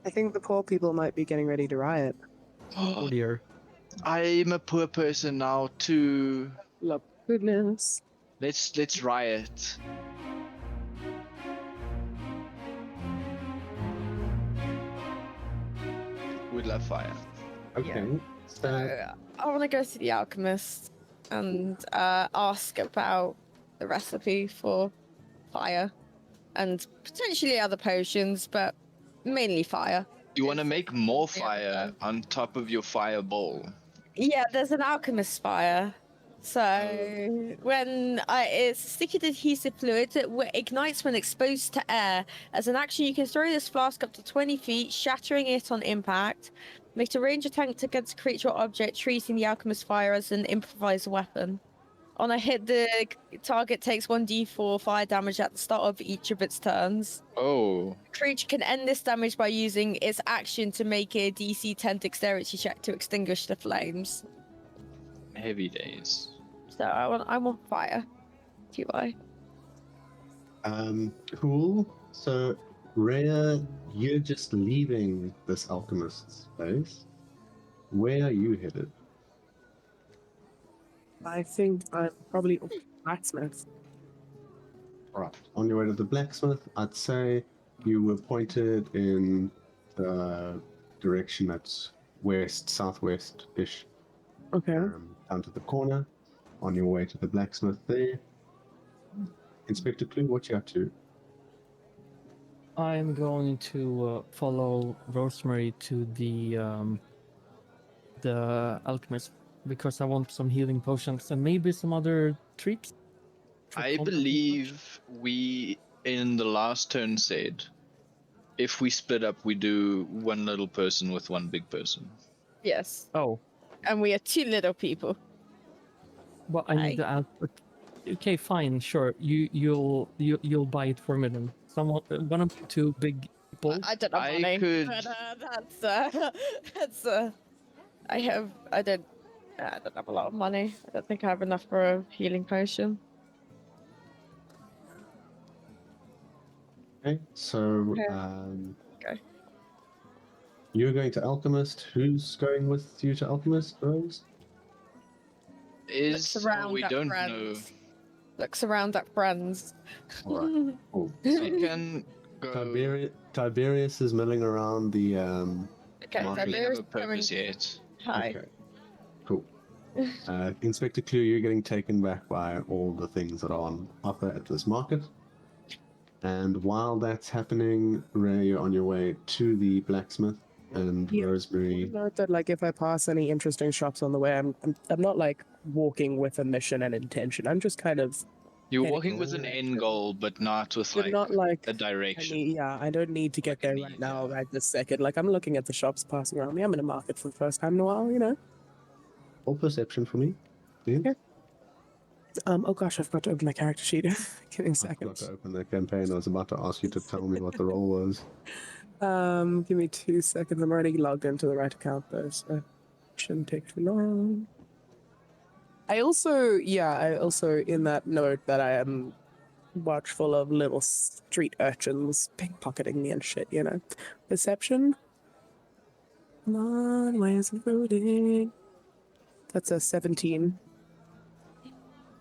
I think the poor people might be getting ready to riot. Oh dear. I'm a poor person now too. Love goodness. Let's riot. We'd love fire. Okay. So I want to go to the alchemist and ask about the recipe for fire and potentially other potions, but mainly fire. You want to make more fire on top of your fireball. Yeah, there's an alchemist fire. So when it's a sticky adhesive fluid that ignites when exposed to air. As an action, you can throw this flask up to 20 feet, shattering it on impact. Make a range attack against a creature or object, treating the alchemist fire as an improvised weapon. On a hit, the target takes 1d4 fire damage at the start of each of its turns. Oh. The creature can end this damage by using its action to make a DC 10 dexterity check to extinguish the flames. Heavy days. So I want fire. Do I? cool. So Rhea, you're just leaving this alchemist's place. Where are you headed? I think I'm probably blacksmith. Right. On your way to the blacksmith, I'd say you were pointed in the direction that's west, southwest-ish, Okay. down to the corner. On your way to the blacksmith there. Inspector Clue, what you up to? I'm going to follow Rosemary to the alchemist because I want some healing potions and maybe some other treats. I believe we, in the last turn, said if we split up, we do one little person with one big person. Yes. Oh, And we are two little people. well, I need to add. Okay, fine, sure. You'll buy it for me then. Someone, one of the two big people. I don't have I money. could- But, that's I don't have a lot of money. I don't think I have enough for a healing potion. Okay, so Okay. you're going to alchemist. Who's going with you to alchemist, Rose? Looks around we at don't friends. Looks around at friends. All right. Cool. know. I can go. Tiberius is milling around the Okay, Mark I don't have Tiberius a purpose coming. yet. Hi. Okay. Cool. Inspector Clue, you're getting taken back by all the things that are on offer at this market. And while that's happening, Ray, you're on your way to the blacksmith, and Yeah. Rosemary. Note that, like, if I pass any interesting shops on the way, I'm not like walking with a mission and intention. I'm just kind of. You're heading walking with an over. end goal, but not with But not like a direction. I don't need to get Like a there need, right now, yeah. right this second. Like, I'm looking at the shops passing around me. I'm in a market for the first time in a while, you know. All perception for me. Please. Okay. Oh gosh, I've got to open my character sheet. Give me a I second. forgot to open the campaign. I was about to ask you to tell me what the role was. Give me 2 seconds. I'm already logged into the right account though, so it shouldn't take too long. I also in that note that I am watchful of little street urchins pickpocketing me and shit, you know. Perception. Come on, why isn't loading? That's a 17.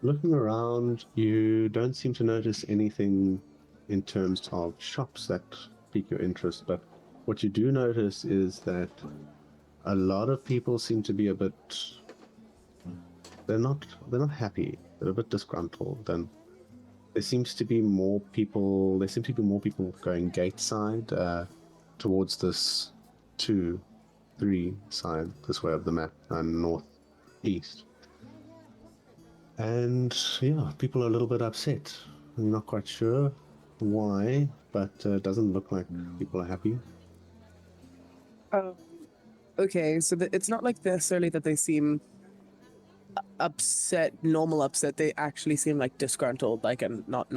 Looking around, you don't seem to notice anything in terms of shops that pique your interest, but what you do notice is that a lot of people seem to be a bit. They're not happy. They're a bit disgruntled, and there seems to be more people. There seem to be more people going gate side towards this 2-3 side this way of the map and northeast. And yeah, people are a little bit upset. I'm not quite sure why, but it doesn't look like people are happy. Okay, so it's not like necessarily that they seem upset, normal upset. They actually seem like disgruntled, like, and not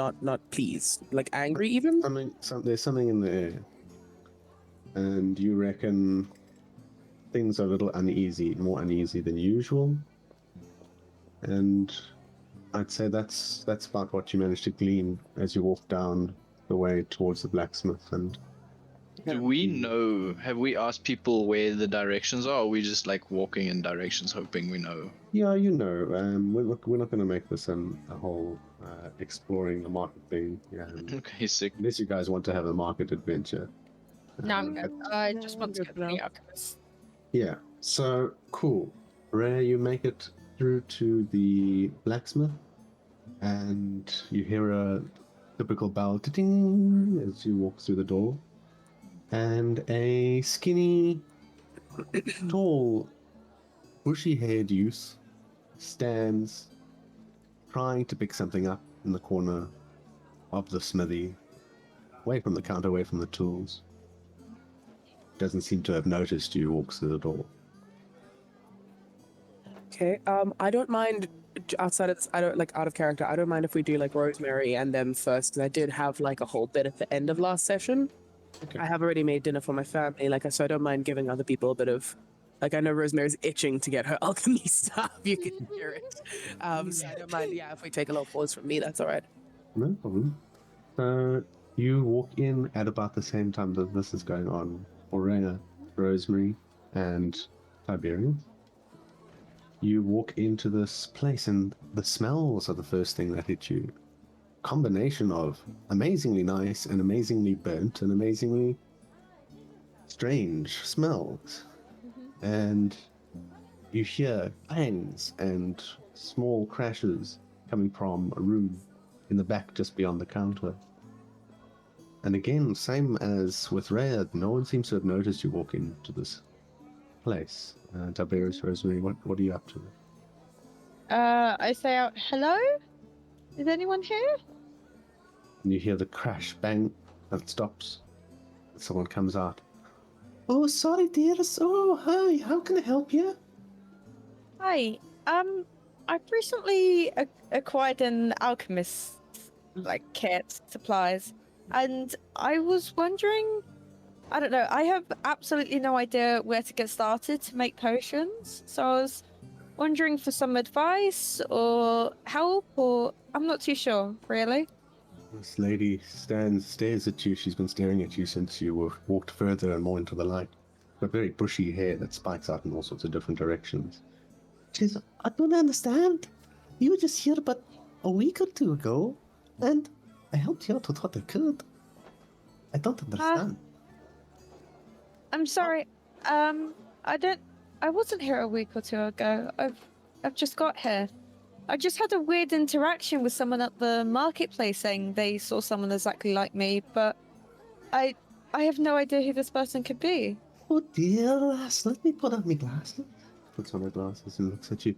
pleased, like angry even. There's something in the air, and you reckon things are a little uneasy, more uneasy than usual. And I'd say that's about what you managed to glean as you walk down the way towards the blacksmith. And Do we know? Have we asked people where the directions are? Or are we just like walking in directions, hoping we know? Yeah, you know, we're not going to make this a whole exploring the market thing. Okay, sick. Unless you guys want to have a market adventure. No, I'm good. I just I'm want to good get for now. the alchemist. Yeah, so cool. Rhea, you make it through to the blacksmith, and you hear a typical bell ding as you walk through the door, and a skinny, tall, bushy-haired youth stands trying to pick something up in the corner of the smithy, away from the counter, away from the tools. Doesn't seem to have noticed you walks through the door. Okay. I don't mind outside of this, I don't like out of character. I don't mind if we do like Rosemary and them first, because I did have like a whole bit at the end of last session. Okay. I have already made dinner for my family, so I don't mind giving other people a bit of. Like, I know Rosemary's itching to get her alchemy stuff. You can hear it. So I don't mind. Yeah, if we take a little pause from me, that's all right. No problem. So you walk in at about the same time that this is going on. Orena, Rosemary, and Tiberius. You walk into this place, and the smells are the first thing that hit you. Combination of amazingly nice and amazingly burnt and amazingly strange smells. And you hear bangs and small crashes coming from a room in the back just beyond the counter. And again, same as with Rhea, no one seems to have noticed you walk into this place. Tiberius, Rosemary, what are you up to? I say out, hello? Is anyone here? And you hear the crash, bang, and it stops. Someone comes out. Oh, sorry, dearest. Oh, hi. How can I help you? Hi. I've recently acquired an alchemist, kit, supplies, and I was wondering, I don't know, I have absolutely no idea where to get started to make potions, so I was wondering for some advice or help, or I'm not too sure, really. This lady stares at you. She's been staring at you since you walked further and more into the light. Got very bushy hair that spikes out in all sorts of different directions. She says, I don't understand. You were just here but a week or two ago, and I helped you out with what I could. I don't understand. I'm sorry. I wasn't here a week or two ago. I've just got here. I just had a weird interaction with someone at the marketplace saying they saw someone exactly like me, but I have no idea who this person could be. Oh dear, lass, let me put on my glasses. Puts on her glasses and looks at you.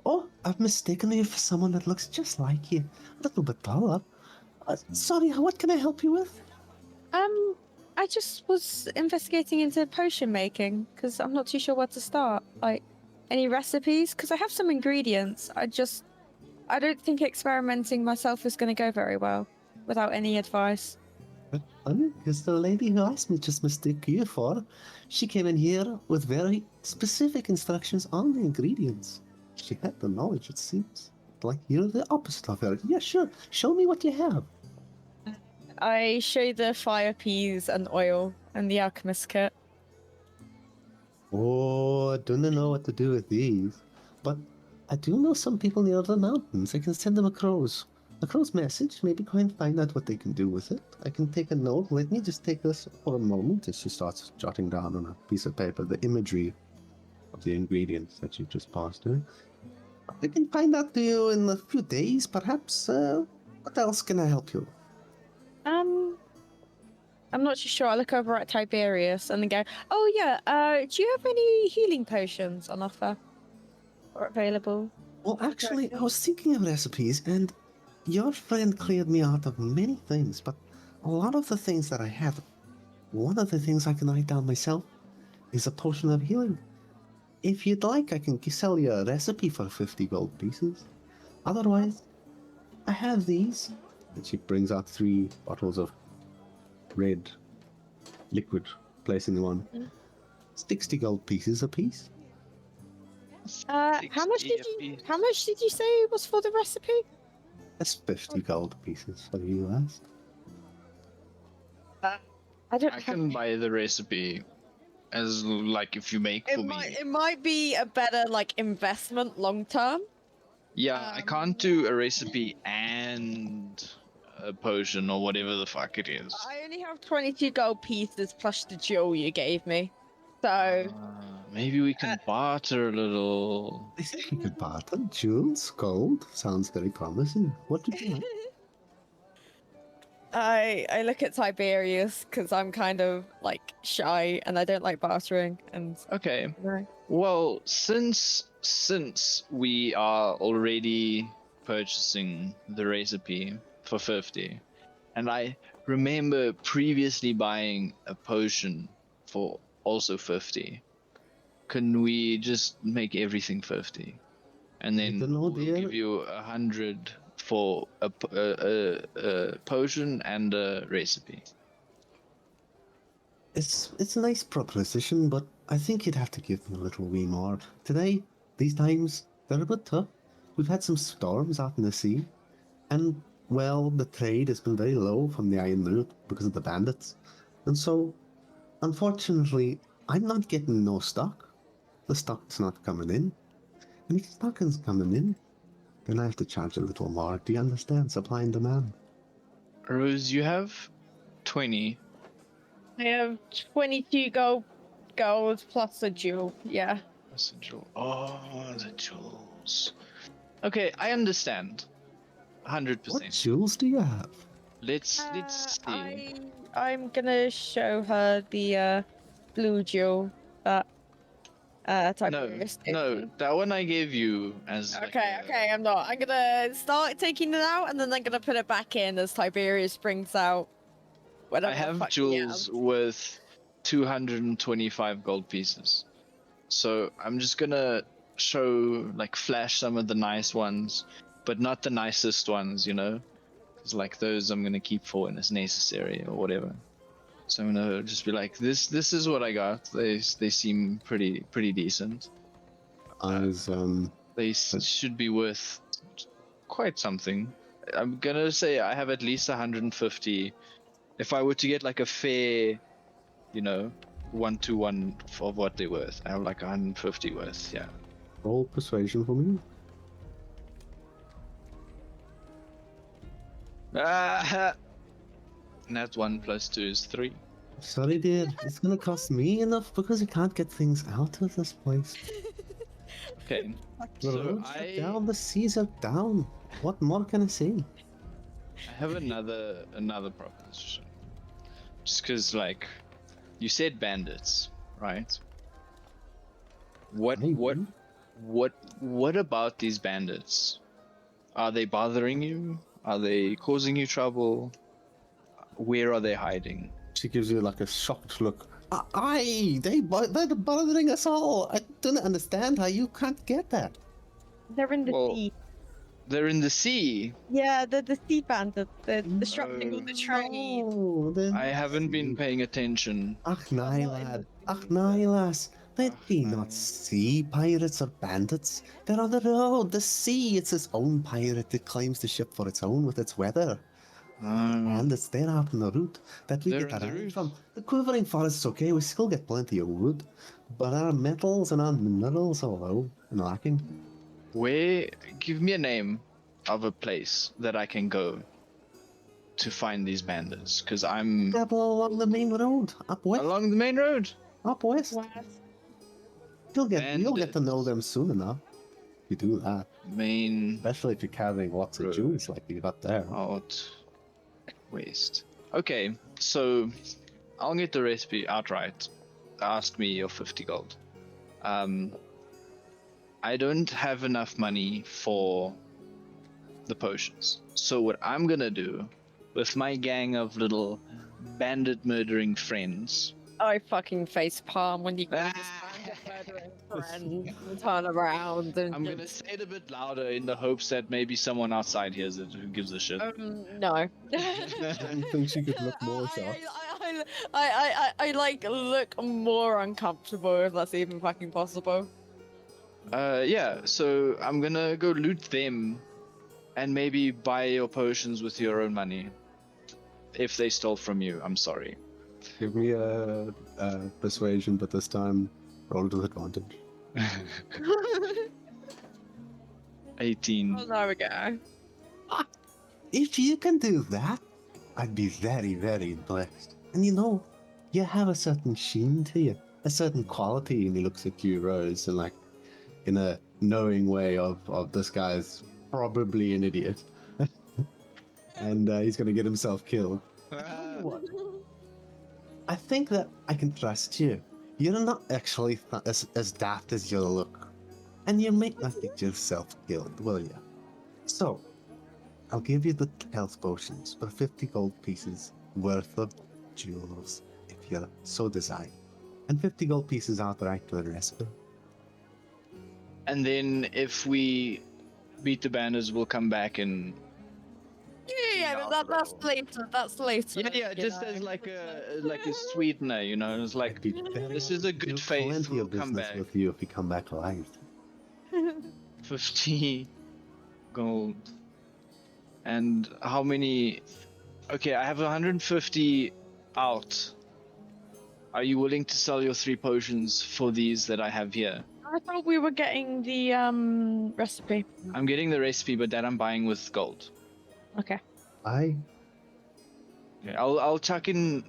Oh, I've mistaken you for someone that looks just like you. A little bit taller. Sorry, what can I help you with? I just was investigating into potion making, because I'm not too sure where to start. Any recipes? Because I have some ingredients. I don't think experimenting myself is going to go very well without any advice. Honey, because the lady who asked me just mistake you for. She came in here with very specific instructions on the ingredients. She had the knowledge, it seems. Like you're the opposite of her. Yeah, sure. Show me what you have. I show the fire peas and oil and the alchemist kit. Oh, I don't know what to do with these. But I do know some people near the mountains. I can send them a crow's message. Maybe go and find out what they can do with it. I can take a note. Let me just take this for a moment as she starts jotting down on a piece of paper the imagery of the ingredients that you just passed her. I can find out to you in a few days, perhaps. What else can I help you? I'm not too sure. I look over at Tiberius and then go, oh yeah, do you have any healing potions on offer or available? Well, actually, I was thinking of recipes, and your friend cleared me out of many things, but a lot of the things that I have, one of the things I can write down myself is a potion of healing. If you'd like, I can sell you a recipe for 50 gold pieces. Otherwise, I have these. And she brings out 3 bottles of red liquid, placing them on 60 gold pieces apiece. How much did you say was for the recipe? That's 50 gold pieces for you, last. I don't I have. can buy the recipe as like if you make for me. It might be a better like investment long term. Yeah, I can't do a recipe and a potion or whatever the fuck it is. I only have 22 gold pieces plus the jewel you gave me. So Maybe we can barter a little. I think we could barter. Jewels, gold. Sounds very promising. What did you like? I look at Tiberius because I'm kind of like shy and I don't like bartering and Okay. no. Well, since we are already purchasing the recipe for 50, and I remember previously buying a potion for also 50, can we just make everything 50? And then don't know, we'll dear. give you 100 for a potion and a recipe. It's a nice proposition, but I think you'd have to give me a little wee more. Today, these times, they're a bit tough. We've had some storms out in the sea, and, well, the trade has been very low from the Iron Route because of the bandits. And so, unfortunately, I'm not getting no stock. The stock's not coming in. And if stock is coming in, then I have to charge a little more. Do you understand? Supply and demand. Rose, you have 20. I have 22 gold plus a jewel. Yeah. What's the jewel? Oh, the jewels. Okay, I understand. 100%. What jewels do you have? Let's see. I'm gonna show her the blue jewel that Tiberius gave No, me. that one I gave you as like Okay, okay, I'm not. I'm gonna start taking it out and then I'm gonna put it back in as Tiberius brings out whatever I the have fuck he jewels has. with 225 gold pieces. So I'm just gonna show, like, flash some of the nice ones, but not the nicest ones, you know? Because, like, those I'm gonna keep for when it's necessary or whatever. So I'm gonna just be like, this is what I got. They seem pretty decent. As, They should be worth quite something. I'm gonna say I have at least 150. If I were to get like a fair, you know, 1-to-1 of what they're worth, I have like 150 worth. Yeah. roll persuasion for me. Nat 1 plus 2 is 3. Sorry, dear. It's gonna cost me enough because you can't get things out of this place. Okay. The So roads are down, the seas are down. What more can I say? I have another proposition. Just because, like, you said bandits, right? What Maybe. what about these bandits? Are they bothering you? Are they causing you trouble? Where are they hiding? She gives you like a shocked look. Aye, they're bothering us all. I don't understand how you can't get that. They're in the Well, sea. They're in the sea. Yeah, the sea bandits. They're disrupting all the trade. No, then... I haven't been paying attention. Ach, nay, lad. Ach, nay, lass. They'd be not sea pirates or bandits. They're on the road, the sea. It's its own pirate that claims the ship for its own with its weather. And it's there out on the route that we They're get on the our iron route. from. The quivering forest's okay, we still get plenty of wood. But our metals and our minerals are low and lacking. Where? Give me a name of a place that I can go to find these bandits, because I'm Dabble along the main road, up west, along the main road. up west. West. You'll get to know Bandits. them soon enough. If you do that. Main Especially if you're carrying lots of Road. jewels like you got there. out west. Okay, so I'll get the recipe outright. Ask me your 50 gold. I don't have enough money for the potions. So what I'm gonna do with my gang of little bandit murdering friends. I fucking face palm when you go murdering friends and turn around and I'm gonna say it a bit louder in the hopes that maybe someone outside hears it who gives a shit. no. I think she could look more shocked. I like look more uncomfortable if that's even fucking possible. Yeah, so I'm gonna go loot them and maybe buy your potions with your own money. If they stole from you, I'm sorry. Give me a persuasion, but this time roll with advantage. 18. Oh, there we go. If you can do that, I'd be very, very impressed. And you know, you have a certain sheen to you, a certain quality. And he looks at you, Rose, and like in a knowing way of this guy's probably an idiot, and he's gonna get himself killed. I tell you what, I think that I can trust you. You're not actually as daft as you look, and you might not get yourself killed, will you? So, I'll give you the health potions for 50 gold pieces worth of jewels, if you so desire, and 50 gold pieces outright for the rest of it. And then if we beat the banners, we'll come back and Yeah, but that's later. That's later. yeah, you just know. as like a sweetener, you know. It's like I'd be very this is a happy to good do faith. plenty We'll of come business back. with you if you come back alive. 50 gold. And how many? Okay, I have 150 out. Are you willing to sell your 3 potions for these that I have here? I thought we were getting the recipe. I'm getting the recipe, but that I'm buying with gold. Okay. I Okay, I'll chuck in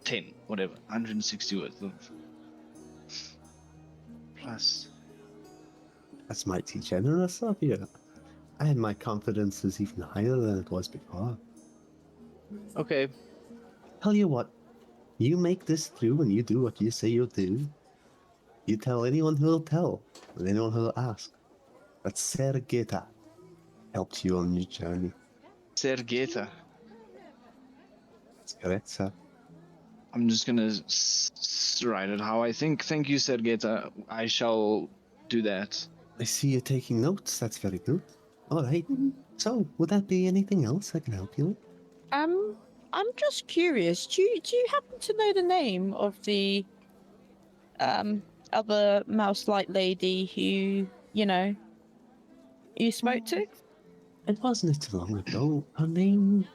10, whatever, 160 worth of. Plus. That's mighty generous of you. And my confidence is even higher than it was before. Okay, Tell you what, you make this through and you do what you say you'll do. You tell anyone who'll tell, and anyone who'll ask. That Sergeta helped you on your journey. Sergeta. That's correct, sir. I'm just gonna write it how I think. Thank you, Sergeta. I shall do that. I see you taking notes. That's very good. All right. So, would that be anything else I can help you with? I'm just curious. Do you happen to know the name of the other mouse-like lady who you spoke to? It wasn't too long ago. Her name,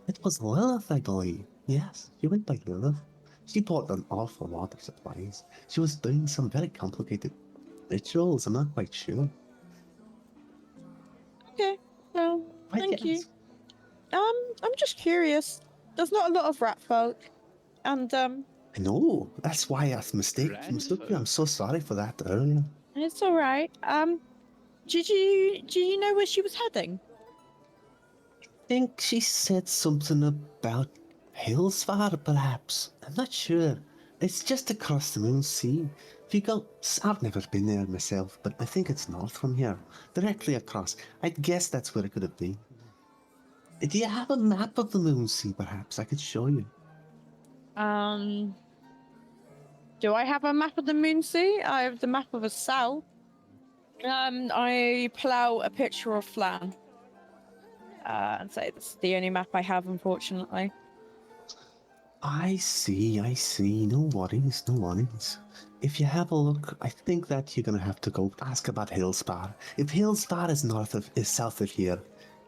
it was Lilith, I believe. Yes, she went by Lilith. She bought an awful lot of supplies. She was doing some very complicated rituals. I'm not quite sure. Okay. Well, Why'd thank you. ask? I'm just curious. There's not a lot of rat folk, and I know. That's why I mistook you. I'm so sorry for that earlier. it's all right. Did you know where she was heading? I think she said something about Hillsfar, perhaps. I'm not sure. It's just across the Moon Sea. If you go, I've never been there myself, but I think it's north from here, directly across. I'd guess that's where it could have been. Do you have a map of the Moon Sea, perhaps? I could show you. Do I have a map of the Moon Sea? I have the map of the South. I pull out a picture of Phlan. And say that's the only map I have, unfortunately. I see. No worries. If you have a look, I think that you're gonna have to go ask about Hillspar. If Hillspar is south of here,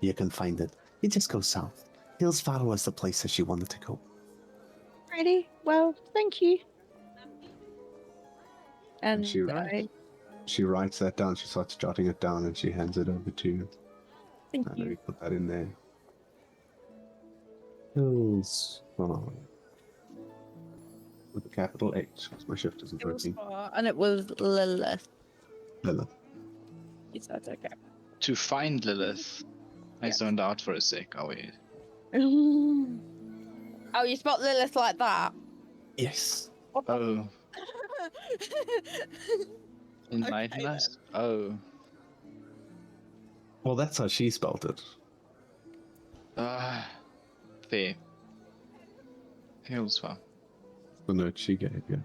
you can find it. You just go south. Hillspar was the place that she wanted to go. Ready? Well, thank you. And she writes that down. She starts jotting it down, and she hands it over to you. Thank Let me you. put that in there. Hillspar. With a capital H, because my shift isn't It was working. far, and it was Lilith. Lilith. You said okay. To find Lilith. I zoned out for a sec. Oh wait. Oh, you spot Lilith like that? Yes. Oh, enlighten Okay, us. Oh. Well, that's how she spelled it. Fair. Hillsfar. The note she gave you.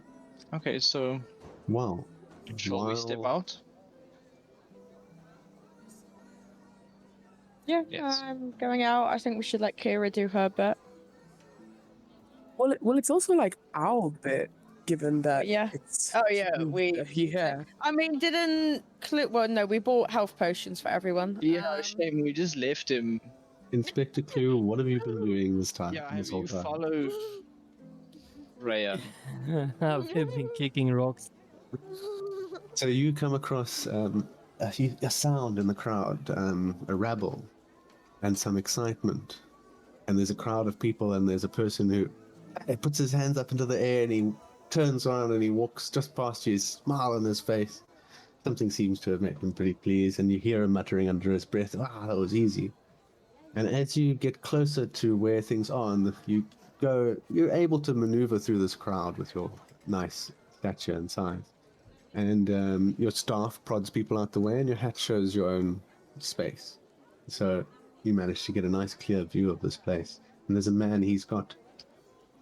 Okay, so Wow. shall we step out? Yeah, Yes. I'm going out. I think we should let Kira do her bit. Well, it's also like our bit, given that Yeah. it's. Oh yeah, Yeah. I mean, well, no, we bought health potions for everyone. Yeah, shame we just left him. Inspector Clue, what have you been doing this time? Yeah, this have whole you time? followed? Raya. I've been kicking rocks. So you come across a sound in the crowd, a rabble, and some excitement. And there's a crowd of people, and there's a person who puts his hands up into the air, and he turns around and he walks just past you, smile on his face. Something seems to have made him pretty pleased, and you hear him muttering under his breath, "Ah, that was easy." And as you get closer to where things are, and you're able to maneuver through this crowd with your nice stature and size. And your staff prods people out the way, and your hat shows your own space. So you manage to get a nice clear view of this place. And there's a man, he's got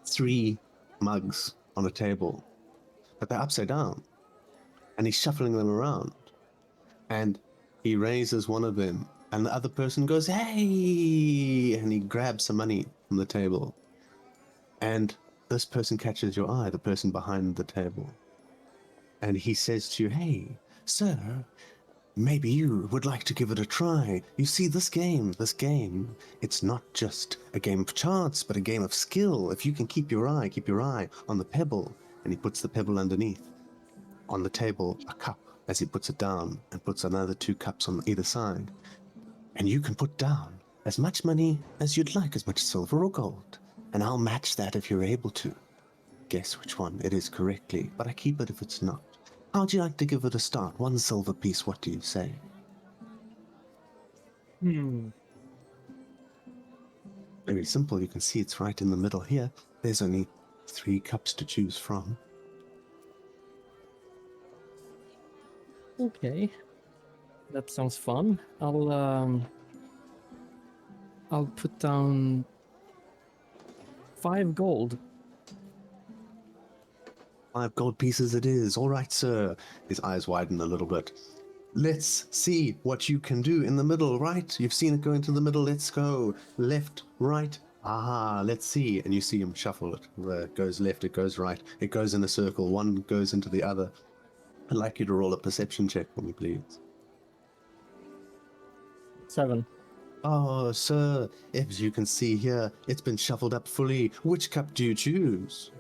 3 mugs on a table, but they're upside down. And he's shuffling them around. And he raises one of them, and the other person goes, "Hey!" And he grabs some money from the table. And this person catches your eye, the person behind the table. And he says to you, "Hey, sir, maybe you would like to give it a try. You see, this game, it's not just a game of chance, but a game of skill. If you can keep your eye on the pebble." And he puts the pebble underneath. On the table, a cup, as he puts it down, and puts another 2 cups on either side. And you can put down as much money as you'd like, as much silver or gold. And I'll match that if you're able to. Guess which one it is correctly, but I keep it if it's not. How'd you like to give it a start? 1 silver piece, what do you say? Very simple, you can see it's right in the middle here. There's only 3 cups to choose from. Okay, that sounds fun. I'll put down 5 gold. 5 gold pieces it is. All right, sir. His eyes widen a little bit. Let's see what you can do in the middle, right? You've seen it go into the middle. Let's go. Left, right. Aha, let's see. And you see him shuffle it. It goes left, it goes right. It goes in a circle. One goes into the other. I'd like you to roll a perception check for me, please. 7. Oh, sir, as you can see here, it's been shuffled up fully. Which cup do you choose?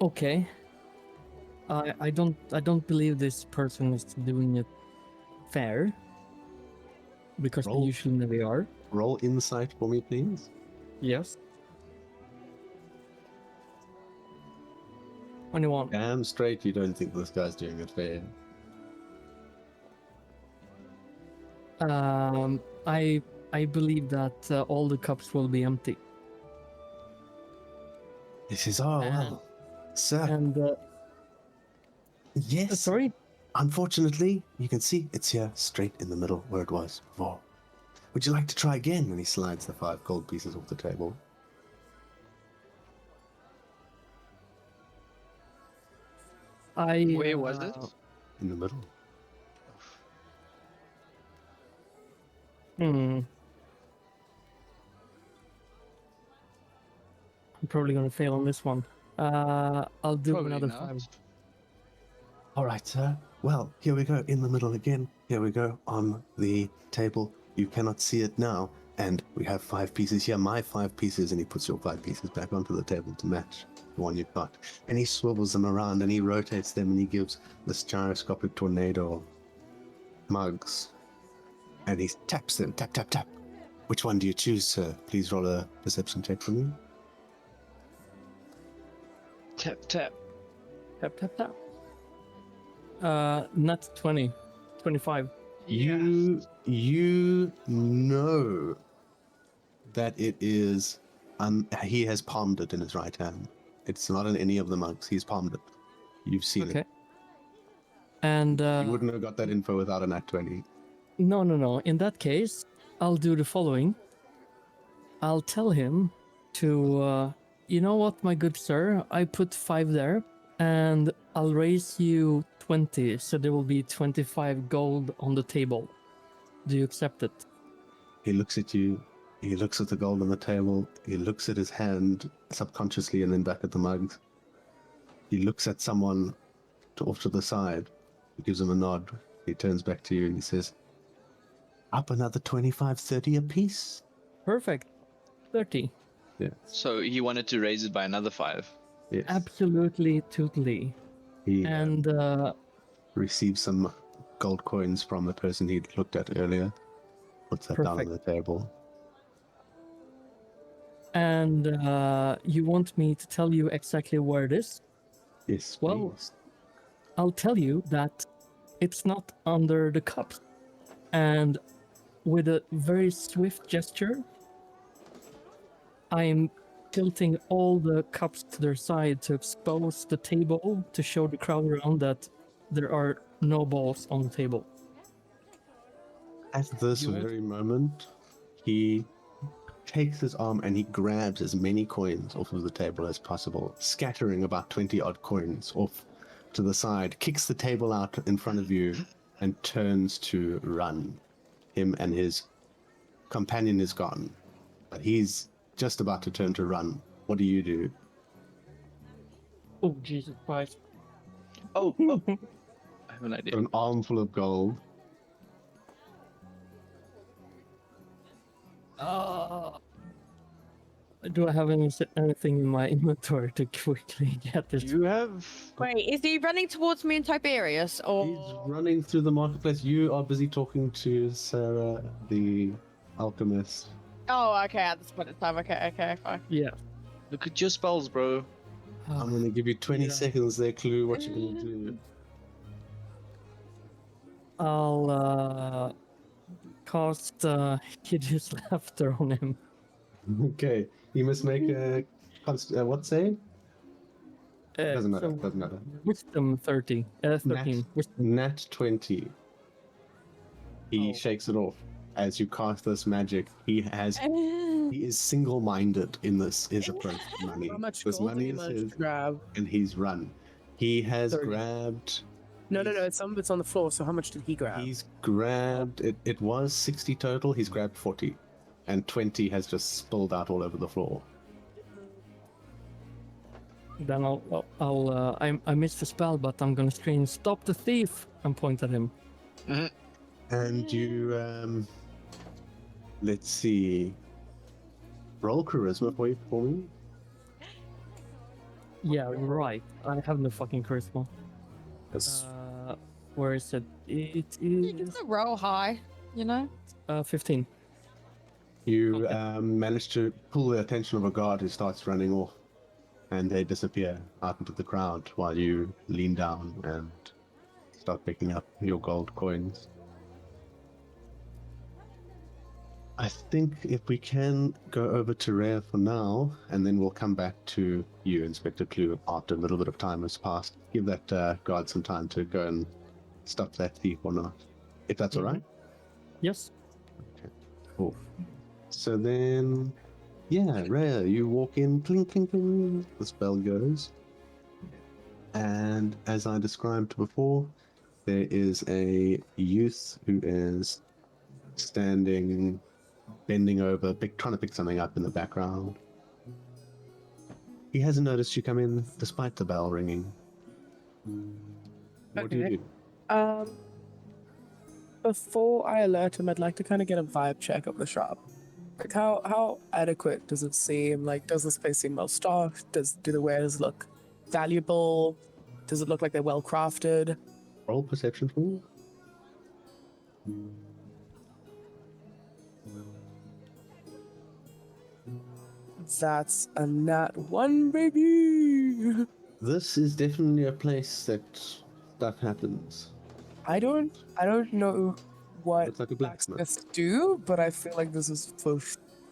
Okay. I don't believe this person is doing it fair, because they Roll. usually never are. Roll insight for me, please. Yes. 21. Damn straight you don't think this guy's doing it fair. I believe that all the cups will be empty. This is, oh, well, sir, And yes. sorry. Unfortunately, you can see it's here, straight in the middle where it was before. Would you like to try again? And he slides the 5 gold pieces off the table. Where was it? In the middle. I'm probably gonna fail on this one. I'll do Probably another not. 5. All right, sir. Well, here we go, in the middle again. Here we go, on the table. You cannot see it now. And we have 5 pieces here, my 5 pieces, and he puts your 5 pieces back onto the table to match the one you've got. And he swivels them around, and he rotates them, and he gives this gyroscopic tornado mugs. And he taps them, tap, tap, tap. Which one do you choose, sir? Please roll a perception check for me. Tap, tap. Tap, tap, tap. Not 20. 25. You know that it is, he has palmed it in his right hand. It's not in any of the mugs. He's palmed it. You've seen Okay. it. And You wouldn't have got that info without a nat 20. no. In that case, I'll do the following. I'll tell him to, you know what, my good sir, I put 5 there, and I'll raise you 20, so there will be 25 gold on the table. Do you accept it? He looks at you. He looks at the gold on the table. He looks at his hand subconsciously and then back at the mugs. He looks at someone off to the side. He gives him a nod. He turns back to you and he says, "Up another 25, 30 apiece." Perfect. 30. Yes. So he wanted to raise it by another 5. Yes. Absolutely, totally. He And received some gold coins from the person he'd looked at earlier. Puts that down on Perfect. the table. and you want me to tell you exactly where it is? Yes, Well, please. I'll tell you that it's not under the cups. And with a very swift gesture, I'm tilting all the cups to their side to expose the table to show the crowd around that there are no balls on the table. At this You want- very moment, he takes his arm and he grabs as many coins off of the table as possible, scattering about 20 odd coins off to the side, kicks the table out in front of you, and turns to run. Him and his companion is gone, but he's just about to turn to run. What do you do? Oh, Jesus Christ. Oh, I have an idea. An armful of gold. Do I have anything in my inventory to quickly get this? You have. Wait, is he running towards me in Tiberius, or He's running through the marketplace. You are busy talking to Sarah, the alchemist. Oh, okay, at this point in time. Okay, fine. Yeah. Look at your spells, bro. I'm going to give you 20 Yeah. seconds there, Clue, what you're going to do. I'll cast hideous laughter on him. Okay, you must make a what save? Doesn't matter. So Doesn't matter. Wisdom 13. 13. Wisdom. Nat 20. He Oh. shakes it off as you cast this magic. He is single-minded in his approach to money. How much This gold did money he is manage his, to grab? and he's run. He has 30. grabbed. No, some of it's on the floor. So how much did he grab? He's grabbed. It was 60 total. He's grabbed 40, and 20 has just spilled out all over the floor. Then I missed the spell, but I'm gonna scream, "Stop the thief!" and point at him. And you, let's see. Roll charisma for me. Yeah, right. I have no fucking charisma. Yes. Where is it? It You give is the roll high, you know. 15. You Okay. manage to pull the attention of a guard who starts running off, and they disappear out into the crowd while you lean down and start picking up your gold coins. I think if we can go over to Rhea for now, and then we'll come back to you, Inspector Clue, after a little bit of time has passed. Give that guard some time to go and stop that thief or not, if that's all right. Yes. Cool. So then, yeah, Rhea, you walk in, clink, clink, clink, the spell goes. And as I described before, there is a youth who is standing, bending over, trying to pick something up in the background. He hasn't noticed you come in despite the bell ringing. What do you Okay. do? Before I alert him, I'd like to kind of get a vibe check of the shop. Like how adequate does it seem? Like, does this place seem well stocked? Do the wares look valuable? Does it look like they're well crafted? Roll perception for me. That's a nat 1, baby. This is definitely a place that stuff happens. I don't know what It's like a blacksmith. blacksmiths do, but I feel like this is for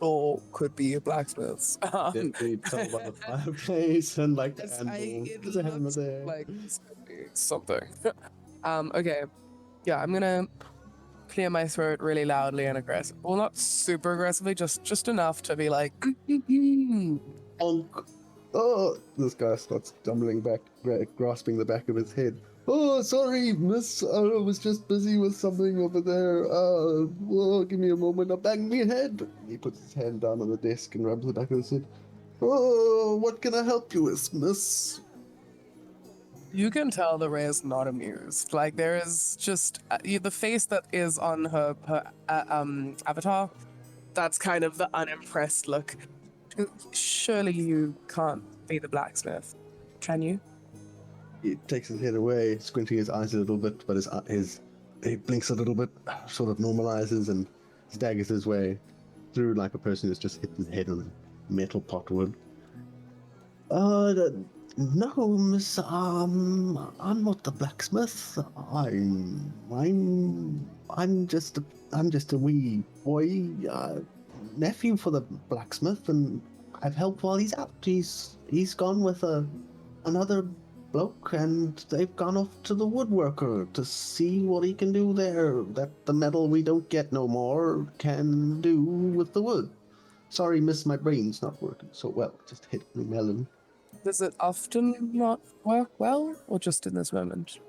sure could be a blacksmith's. Definitely tell by the fireplace and like the anvil. It There's a hammer looks there. like it's gonna be something. Okay. Yeah, I'm gonna clear my throat really loudly and aggressive. Well, not super aggressively, just enough to be like, Bonk. Oh, this guy starts stumbling back, grasping the back of his head. Oh, sorry, miss. I was just busy with something over there. Oh, give me a moment. I banged me head. He puts his hand down on the desk and rubs the back of his head. Oh, what can I help you with, miss? You can tell the Ray is not amused. Like, there is just the face that is on her avatar. That's kind of the unimpressed look. Surely you can't be the blacksmith, can you? He takes his head away, squinting his eyes a little bit, but he blinks a little bit, sort of normalizes and staggers his way through like a person who's just hit his head on a metal pot wood. No, miss, I'm not the blacksmith. I'm just a wee boy, nephew for the blacksmith, and I've helped while he's out. He's gone with another bloke, and they've gone off to the woodworker to see what he can do there, that the metal we don't get no more can do with the wood. Sorry, miss, my brain's not working so well. Just hit me melon. Does it often not work well, or just in this moment?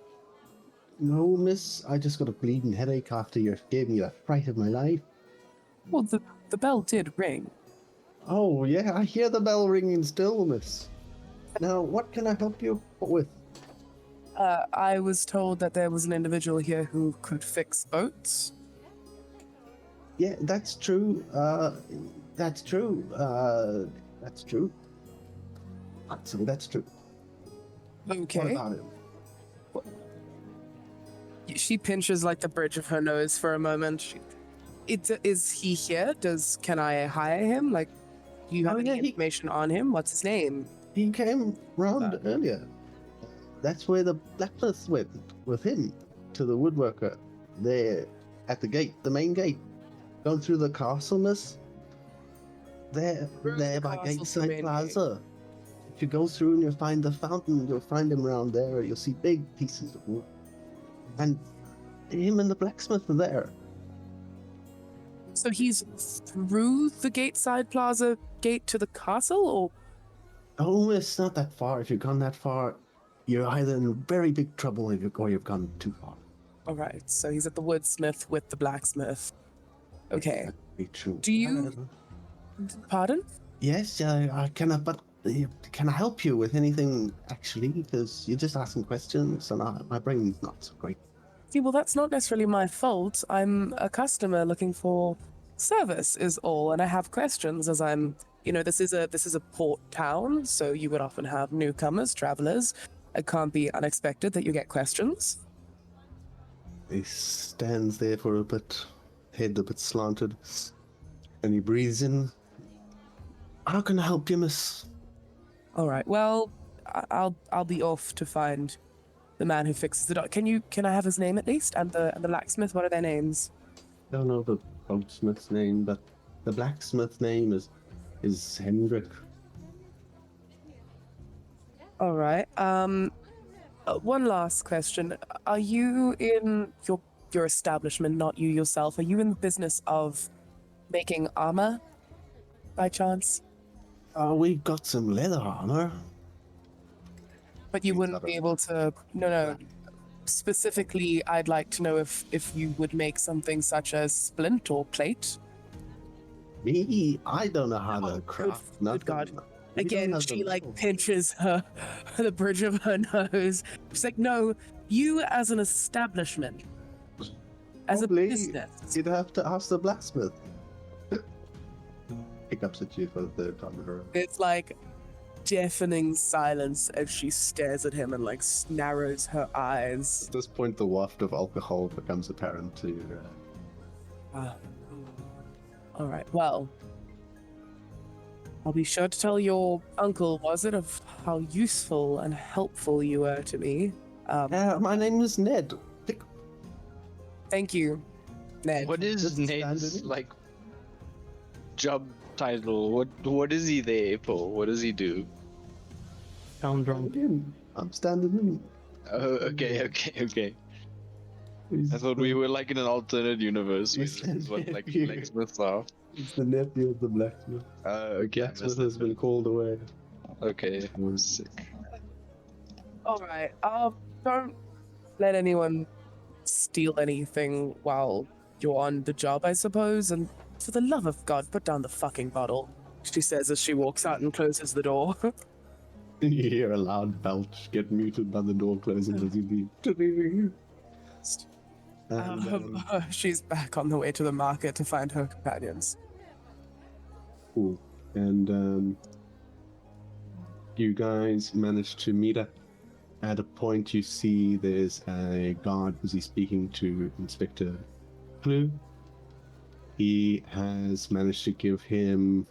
No, miss, I just got a bleeding headache after you gave me the fright of my life. Well, the bell did ring. Oh, yeah, I hear the bell ringing still, miss. Now, what can I help you with? I was told that there was an individual here who could fix boats. Yeah, that's true. That's true. That's true. I'd say that's true. Okay. What about him? She pinches like the bridge of her nose for a moment. Is he here? Can I hire him? Like, do you have any information on him? What's his name? He came round earlier. That's where the blacksmith went with him to the woodworker. There, at the gate, the main gate, going through the castle, miss. There by Gateside Plaza. If you go through and you find the fountain, you'll find him around there. You'll see big pieces of wood. And him and the blacksmith are there. So he's through the Gateside Plaza gate to the castle, or? Oh, it's not that far. If you've gone that far, you're either in very big trouble or you've gone too far. All right, so he's at the woodsmith with the blacksmith. Okay. Be true. Do you? Pardon? Yes, can I help you with anything, actually? Because you're just asking questions, and my brain's not so great. See, well, that's not necessarily my fault. I'm a customer looking for service, is all, and I have questions as I'm. This is a port town, so you would often have newcomers, travelers. It can't be unexpected that you get questions. He stands there for a bit, head a bit slanted, and he breathes in. How can I help you, miss? All right. Well, I'll be off to find the man who fixes the dock. Can I have his name at least? And the blacksmith. What are their names? I don't know the goldsmith's name, but the blacksmith's name is Hendrik. All right. One last question. Are you in your establishment, not you yourself? Are you in the business of making armor, by chance? We've got some leather armor. But you wouldn't be able to. No. Specifically, I'd like to know if you would make something such as splint or plate. Me? I don't know how to craft nothing. Good God. Again, she pinches the bridge of her nose. She's like, no, you as an establishment, as Probably a business. You'd have to ask the blacksmith. Hiccups at you for the third time in a row. It's like deafening silence as she stares at him and narrows her eyes. At this point, the waft of alcohol becomes apparent to you. All right, well, I'll be sure to tell your uncle, was it, of how useful and helpful you were to me. My name is Ned. Thank you, Ned. What is Ned's job title? What is he there for? What does he do? Sound drunk. I'm standing in. Oh, okay. I thought we were in an alternate universe. Which is what blacksmiths are. He's the nephew of the blacksmith. Okay. Blacksmith has been called away. Okay, I was sick. All right, don't let anyone steal anything while you're on the job, I suppose. And for the love of God, put down the fucking bottle, she says as she walks out and closes the door. You hear a loud belch get muted by the door closing as you leave. She's back on the way to the market to find her companions. Cool. and you guys manage to meet up. At a point, you see there's a guard busy speaking to Inspector Clue. He has managed to give him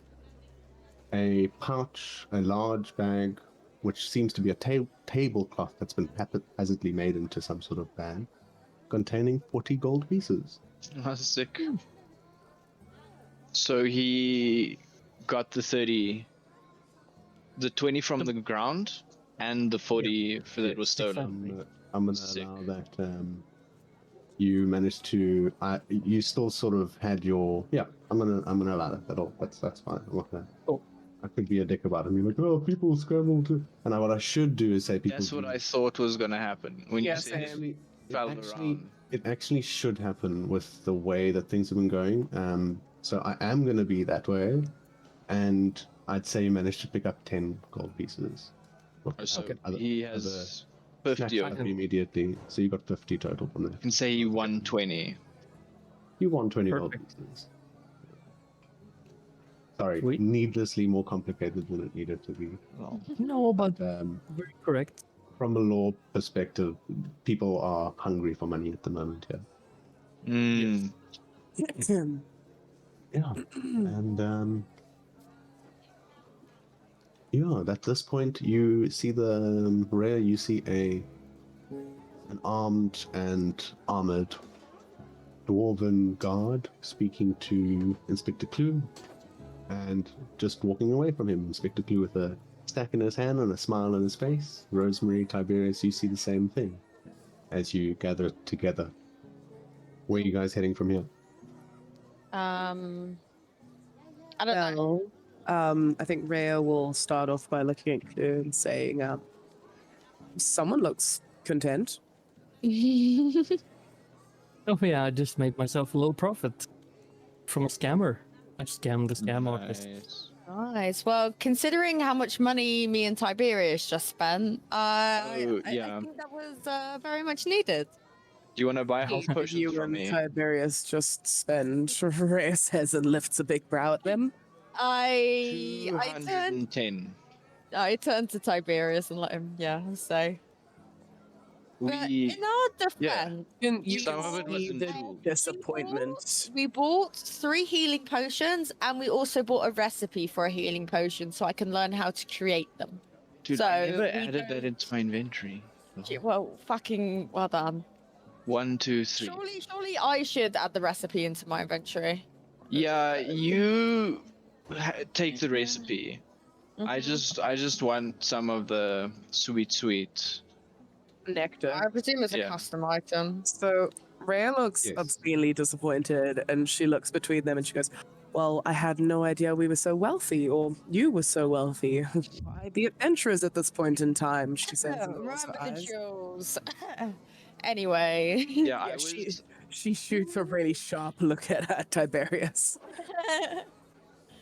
a pouch, a large bag, which seems to be a tablecloth that's been haphazardly made into some sort of bag, containing 40 gold pieces. That's sick. So he got the 30, the 20 from the ground, and the 40 for that was stolen. I'm gonna Sick. allow that. You managed to. You still sort of had your. Yeah, I'm gonna allow that. That's fine. I'm not gonna. Cool. I could be a dick about it and be like, oh, people scramble to. And what I should do is say people. That's what I thought was gonna happen when Yeah, you said same. fell around. It actually should happen with the way that things have been going. So I am going to be that way, and I'd say you managed to pick up 10 gold pieces. Oh, so Other- he other has snatched 50 up of them. immediately, so you got 50 total from there. You can say he won 20. You won 20 gold Perfect. pieces. Sorry, Sweet. needlessly more complicated than it needed to be. No, but Um, very correct. from a law perspective, people are hungry for money at the moment here. Mm. Yeah, and yeah, at this point you see the rare. You see an armed and armored dwarven guard speaking to Inspector Clue, and just walking away from him. Inspector Clue with a stack in his hand and a smile on his face. Rosemary, Tiberius, you see the same thing as you gather together. Where are you guys heading from here? I don't know. Well, I think Rhea will start off by looking at Clue and saying, someone looks content. Oh yeah, I just made myself a little profit from a scammer. I scammed the scam artist. Nice. Nice. Well, considering how much money me and Tiberius just spent, I yeah. think that was very much needed. Do you want to buy health Did potions you from and me? Tiberius just spend? Rhea says and lifts a big brow at them. I turned 210. to Tiberius and let him say. But We in our defense, You Some of it was see in the tools. disappointment. we bought 3 healing potions, and we also bought a recipe for a healing potion, so I can learn how to create them. Dude, So, I never we added that don't- into my inventory. Well, fucking well done. 1, 2, 3. Surely I should add the recipe into my inventory. Yeah, you take the recipe. I Mhm. just want some of the sweet. Nectar. I presume it's a Yeah. custom item. So Rhea looks Yes. obscenely disappointed, and she looks between them and she goes, "Well, I had no idea we were so wealthy, or you were so wealthy. Why the adventurers at this point in time?" She says, and rolls her Remember the eyes. jewels. Anyway. Yeah, I Yeah, was. she shoots a really sharp look at Tiberius.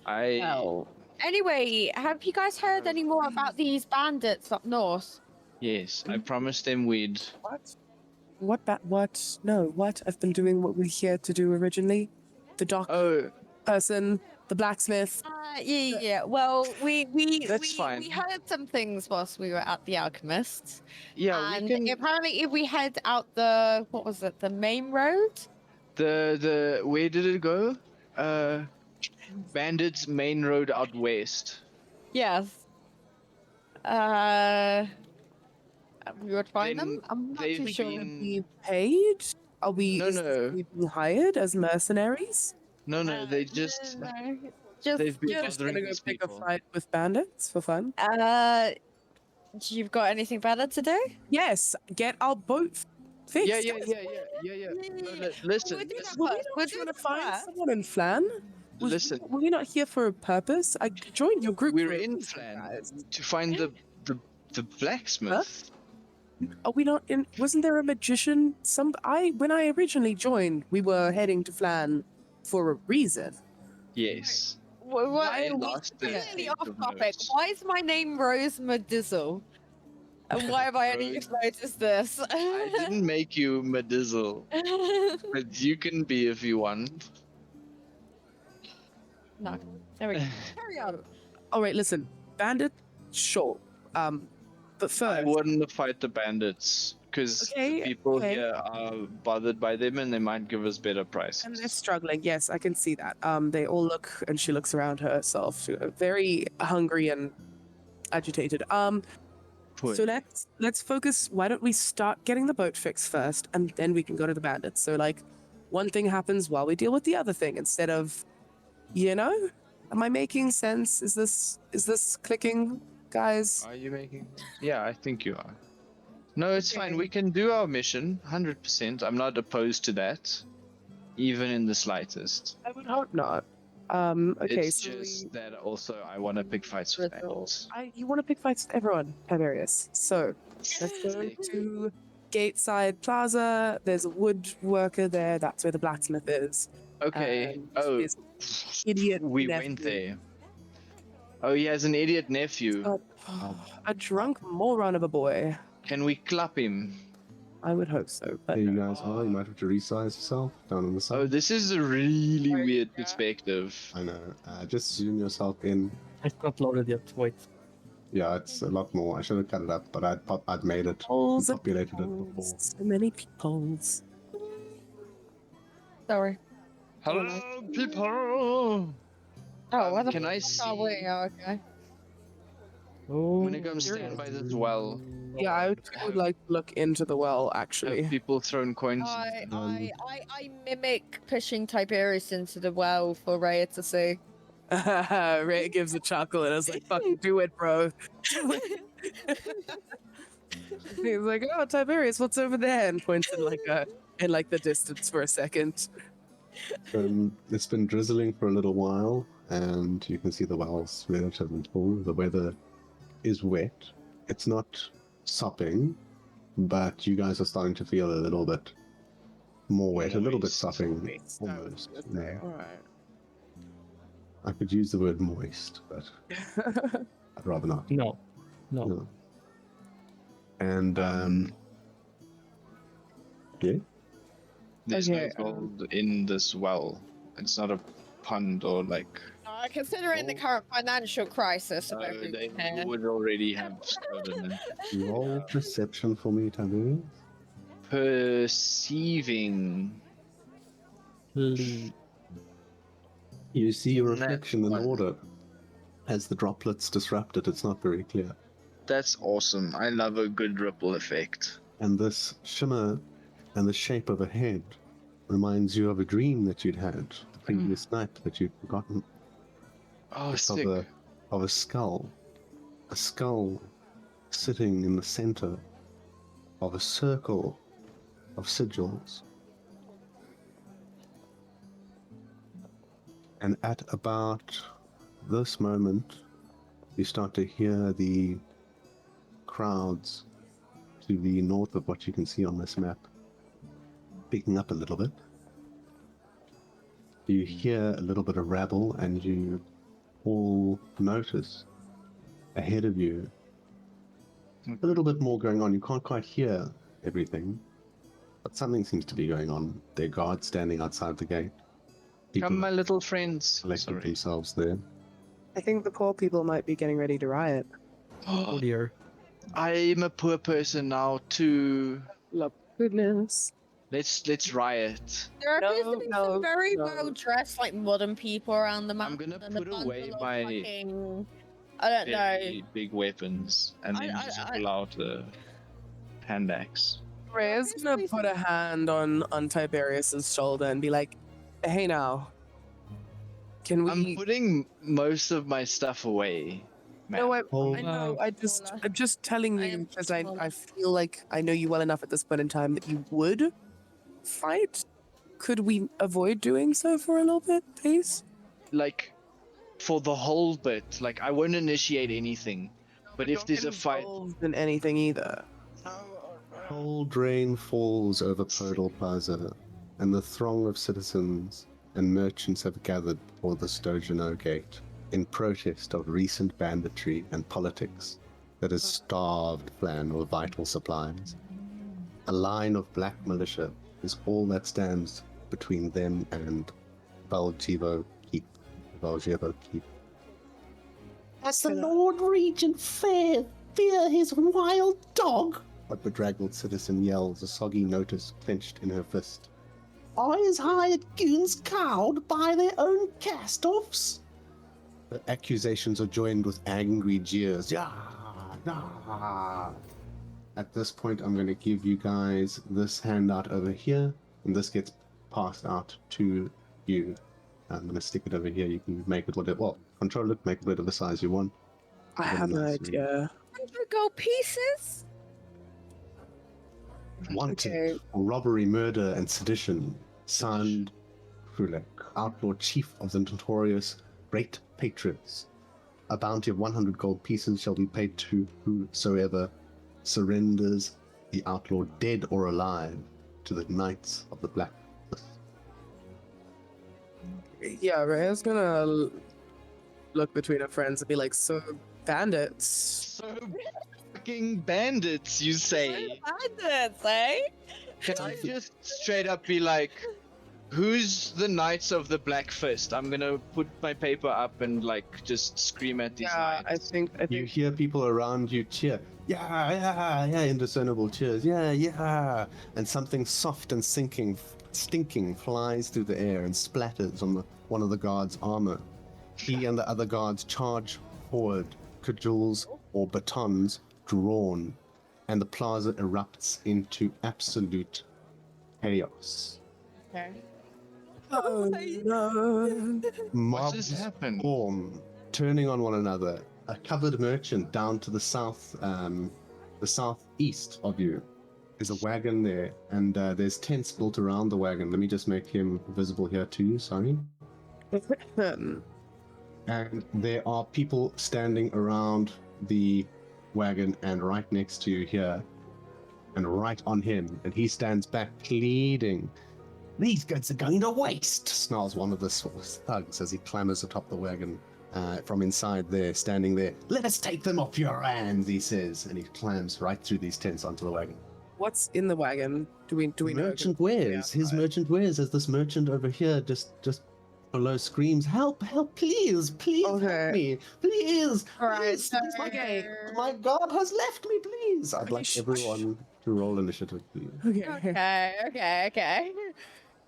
I. Well, Anyway, have you guys heard any more about these bandits up north? Yes, I promised them we'd. what? What? No, what? I've been doing what we're here to do originally. The dock Oh, person, the blacksmith. Yeah. Well, we That's fine. we heard some things whilst we were at the Alchemists. yeah, and we can. apparently if we head out the the main road? The where did it go? Bandits main road out west. Yes. We would find them. Then I'm not they've too sure. been- Be paid? Are we? No, is no. we being hired as mercenaries? No, they just. no, just they've been Just bothering gonna go these pick a people. fight with bandits for fun? you've got anything better to do? Yes, get our boat fixed. Yeah. No, listen, We'll do that listen, Were we first. not We'll trying do to that find first. someone in Phlan? listen. Were we not here for a purpose? I joined your group. We're for a in reason, Phlan guys. to find the blacksmith. Are we not in? Wasn't there a magician? When I originally joined, we were heading to Phlan for a reason. Yes. Why are we lost the Completely page off of topic. notes. Why is my name Rose Medizzle? And why have I only just noticed this? I didn't make you Medizzle, but you can be if you want. No. There we go. Carry on. All right, listen, bandit, sure. But I first, wouldn't fight the bandits because Okay, the people okay. here are bothered by them and they might give us better and they're prices. struggling. Yes, I can see that. They all look, and she looks around herself, very hungry and agitated. Poor So thing. let's focus. Why don't we start getting the boat fixed first, and then we can go to the bandits. So like, one thing happens while we deal with the other thing instead of, am I making sense? Is this clicking, guys? Are you making? Yeah, I think you are. No, it's fine. Okay. We can do our mission 100%. I'm not opposed to that, even in the slightest. I would hope not. Okay, It's so just that also I want to pick fights with bandits. you want to pick fights with everyone, Tiberius. So let's go Sick. to Gateside Plaza. There's a woodworker there. That's where the blacksmith is. Okay. And Oh, his idiot we nephew. went there. Oh, he has an idiot nephew. A drunk moron of a boy. Can we clap him? I would hope so, but There you guys are. You might have to resize yourself down on the side. Oh, this is a really Sorry, weird yeah. perspective. I know. Just zoom yourself in. It's not loaded yet. Wait. Yeah, it's a lot more. I should have cut it up, but I'd made it. Holes and Populated it holes. before. So many peoples. Sorry. Hello, people. Oh, where the Can I fuck are we? see- Oh, okay. Oh, I'm gonna go stand by this well. Yeah, I would like to look into the well, actually. Have people thrown coins? I mimic pushing Tiberius into the well for Raya to see. Ray gives a chuckle and is like, fucking do it, bro. Do it. He's like, oh, Tiberius, what's over there? And points in like the distance for a second. It's been drizzling for a little while, and you can see the well's relatively full. The weather is wet. It's not sopping, but you guys are starting to feel a little bit more wet, a little bit Moist. sopping. Moist, I was Almost. gonna say, Yeah. all right. I could use the word moist, but I'd rather not. no. No. No. And yeah, There's Okay, no gold in this well. It's not a pond or like. Considering the current financial crisis of They everything here. would already have stolen it. roll perception for me, Tabu. Perceiving. Lee. You see your Net reflection in one. order. As the droplets disrupt it, it's not very clear. That's awesome. I love a good ripple effect. And this shimmer and the shape of a head reminds you of a dream that you'd had the previous night that you'd forgotten. Oh, It's sick. of a skull sitting in the center of a circle of sigils. And at about this moment, you start to hear the crowds to the north of what you can see on this map picking up a little bit. You hear a little bit of rabble, and you all notice ahead of you a little bit more going on. You can't quite hear everything, but something seems to be going on. There are guards standing outside the gate. People Come, my little friends. collected Sorry. themselves there. I think the poor people might be getting ready to riot. Oh dear. I'm a poor person now too. Love goodness. Let's riot. There appears to be No, some very no. well dressed, like modern people around the map. I'm gonna and a put away bundle of my fucking- I don't know. Very big weapons and then just pull out the hand axe. Ray's gonna put a hand on Tiberius's shoulder and be like, "Hey now, can we?" I'm putting most of my stuff away. Man. No, Oh, I know. Smaller. I'm just telling I you am because smaller. I feel like I know you well enough at this point in time that you would fight. Could we avoid doing so for a little bit, please? Like, for the whole bit, like I won't initiate anything. But if Don't there's get a fight, involved in anything either. Cold rain falls over Podal Plaza, and the throng of citizens and merchants have gathered before the Stojano Gate in protest of recent banditry and politics that has starved Phlan of vital supplies. A line of black militia is all that stands between them and Baltivo Keep. Valgero keep. As the Lord Regent fear his wild dog, A bedraggled citizen yells, a soggy notice clenched in her fist. eyes hired goons cowed by their own cast-offs. The accusations are joined with angry jeers. Yeah, yeah. At this point, I'm going to give you guys this handout over here, and this gets passed out to you. I'm going to stick it over here. You can make it whatever. Well, control it, make it whatever size you want. I have an idea. 100 gold pieces? Wanted Okay. for robbery, murder, and sedition. Signed, Krulek, outlaw chief of the notorious Great Patriots. A bounty of 100 gold pieces shall be paid to whosoever surrenders the outlaw dead or alive to the Knights of the Black. Yeah, Rhea's gonna look between her friends and be like, so bandits. So fucking bandits, you say? Bandits, eh? Can I just straight up be like, who's the Knights of the Black Fist? I'm gonna put my paper up and like just scream at these Yeah, I knights. think You hear people around you cheer. Yeah, yeah, yeah, indiscernible cheers. Yeah, yeah. And something soft and stinking flies through the air and splatters on one of the guards' armor. He and the other guards charge forward, cudgels or batons drawn, and the plaza erupts into absolute chaos. Okay. Oh no. What Mobs just happened? form, turning on one another. A covered merchant down to the southeast of you. There's a wagon there, and there's tents built around the wagon. Let me just make him visible here too, sorry. And there are people standing around the wagon and right next to you here, and right on him, and he stands back pleading. These goods are going to waste, snarls one of the thugs as he clambers atop the wagon from inside there, standing there. Let us take them off your hands, he says, and he clambs right through these tents onto the wagon. What's in the wagon? Do we know? Merchant wares, his merchant wares, as this merchant over here just below screams, help, please, Okay. help me, please, All right, please, okay. my God has left me, please. I'd Okay, like everyone to roll initiative, please. Okay. Okay.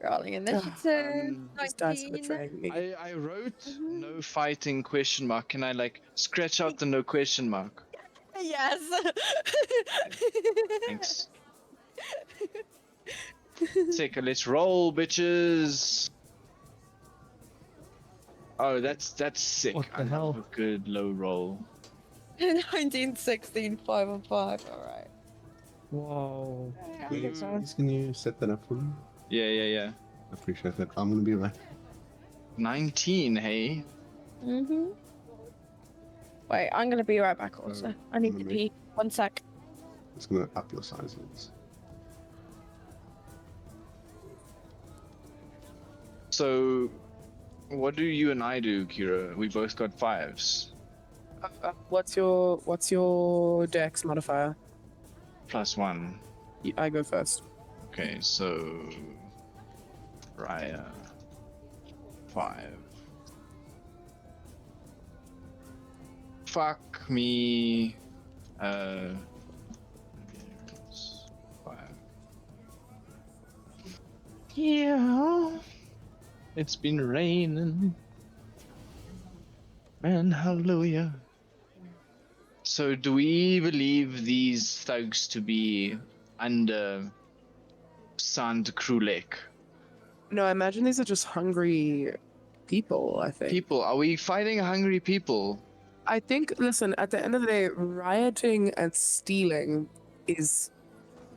Rolling initiative. These dice are 19. betraying me. I wrote no fighting question mark. Can I like scratch out the no question mark? Yes. Thanks. Second, let's roll, bitches. Oh, that's sick. What the I hell? love a good low roll. 19, 16, 5 and 5. All right. Whoa. Please, can you set that up for me? Yeah. I appreciate that. I'm gonna be right. 19, hey. Mm-hmm. Wait, I'm gonna be right back also. I need to pee. 1 sec. It's gonna up your sizes. So, what do you and I do, Kira? We both got 5s. What's your dex modifier? +1. I go first. Okay, so Raya 5. Fuck me. 5. Yeah. It's been raining. Man, hallelujah. So do we believe these thugs to be under Sand Krulek? No, I imagine these are just hungry people, I think. People, are we fighting hungry people? I think, listen, at the end of the day, rioting and stealing is.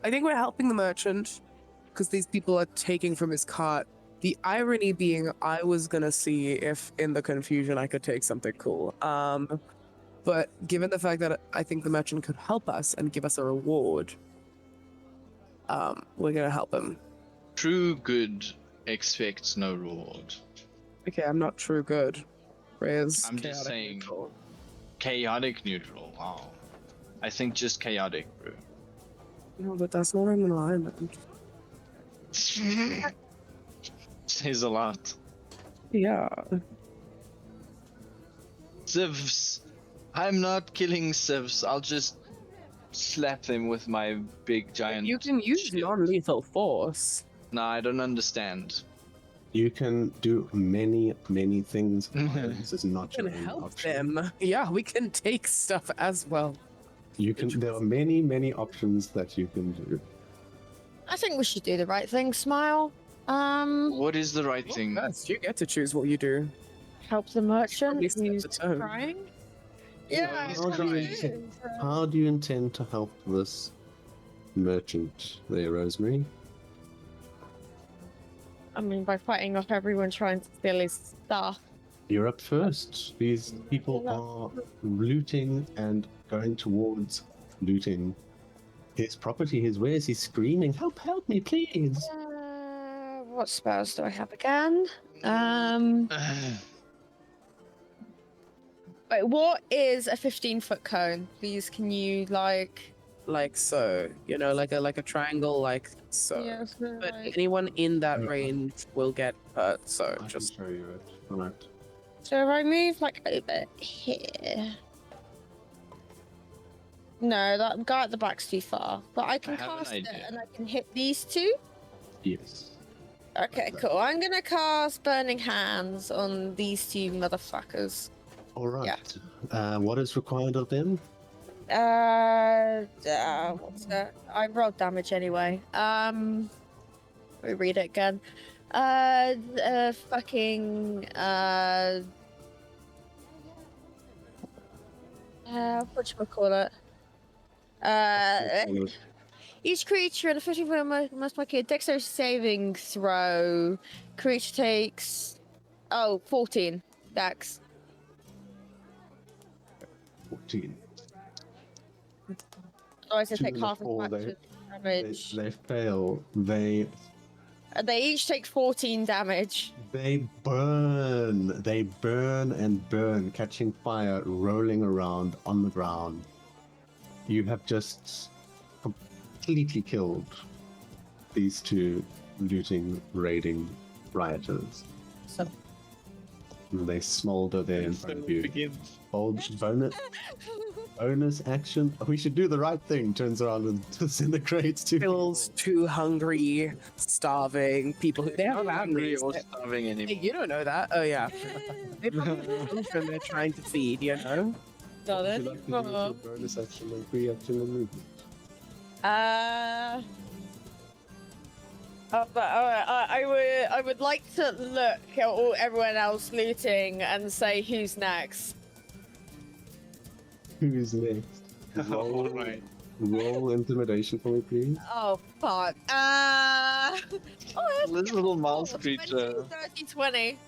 I think we're helping the merchant because these people are taking from his cart. The irony being, I was gonna see if in the confusion I could take something cool. But given the fact that I think the merchant could help us and give us a reward, we're gonna help him. True good expects no reward. Okay, I'm not true good. Reyes, I'm just chaotic saying. neutral. Chaotic neutral, wow. I think just chaotic, bro. No, but that's not an alignment. Says a lot. Yeah. Civs. I'm not killing civs. I'll just slap them with my big giant. You can use shield. non-lethal force. No, I don't understand. You can do many, many things. Violence is not We your can only help option. them. Yeah, we can take stuff as well. You can. There are many, many options that you can do. I think we should do the right thing, Smile. What is the right Well, thing? first, you get to choose what you do. Help the merchant Probably set who's the tone. crying. Yeah, Yeah, he's How do, you crying. intend, how do you intend to help this merchant there, Rosemary? I mean, by fighting off everyone trying to steal his stuff. You're up first. These people are looting and going towards looting his property, his wares. He's screaming, "Help! Help me, please!" What spells do I have again? Wait, what is a 15-foot cone? Please, can you Like so, you know, like a triangle, like so. Yeah, so, But like- anyone in that Yeah. range will get hurt. So I just can show you it. Alright. So if I move like over here. No, that guy at the back's too far. But I can have an cast it idea. and I can hit these two. Yes. Okay, cool. I'm gonna cast Burning Hands on these two motherfuckers. Alright. What is required of them? What's that? I rolled damage anyway. Let me read it again. Whatchamacallit? Each creature in a 50-foot must make a dexterity saving throw. Creature takes 14 dex. 14. Otherwise, I Two take and a half as four, much they- damage. They fail. They They each take 14 damage. burn. They burn and burn, catching fire, rolling around on the ground. You have just completely killed these two looting, raiding rioters. So- They smolder there in front of you. Begins. Bonus action. We should do the right thing. Turns around and disintegrates two kills people. too hungry, starving people who they have Not hungry families. or starving Hey, anymore. you don't know that. Oh yeah, they probably have children they're trying to feed. You know. No, Would then. you like to do your bonus action and free action and movement? I would like to look at everyone else looting and say who's next. Who's next? Roll, Alright. roll intimidation for me, please. Oh fuck. This little mouse 20, creature. 30, 20.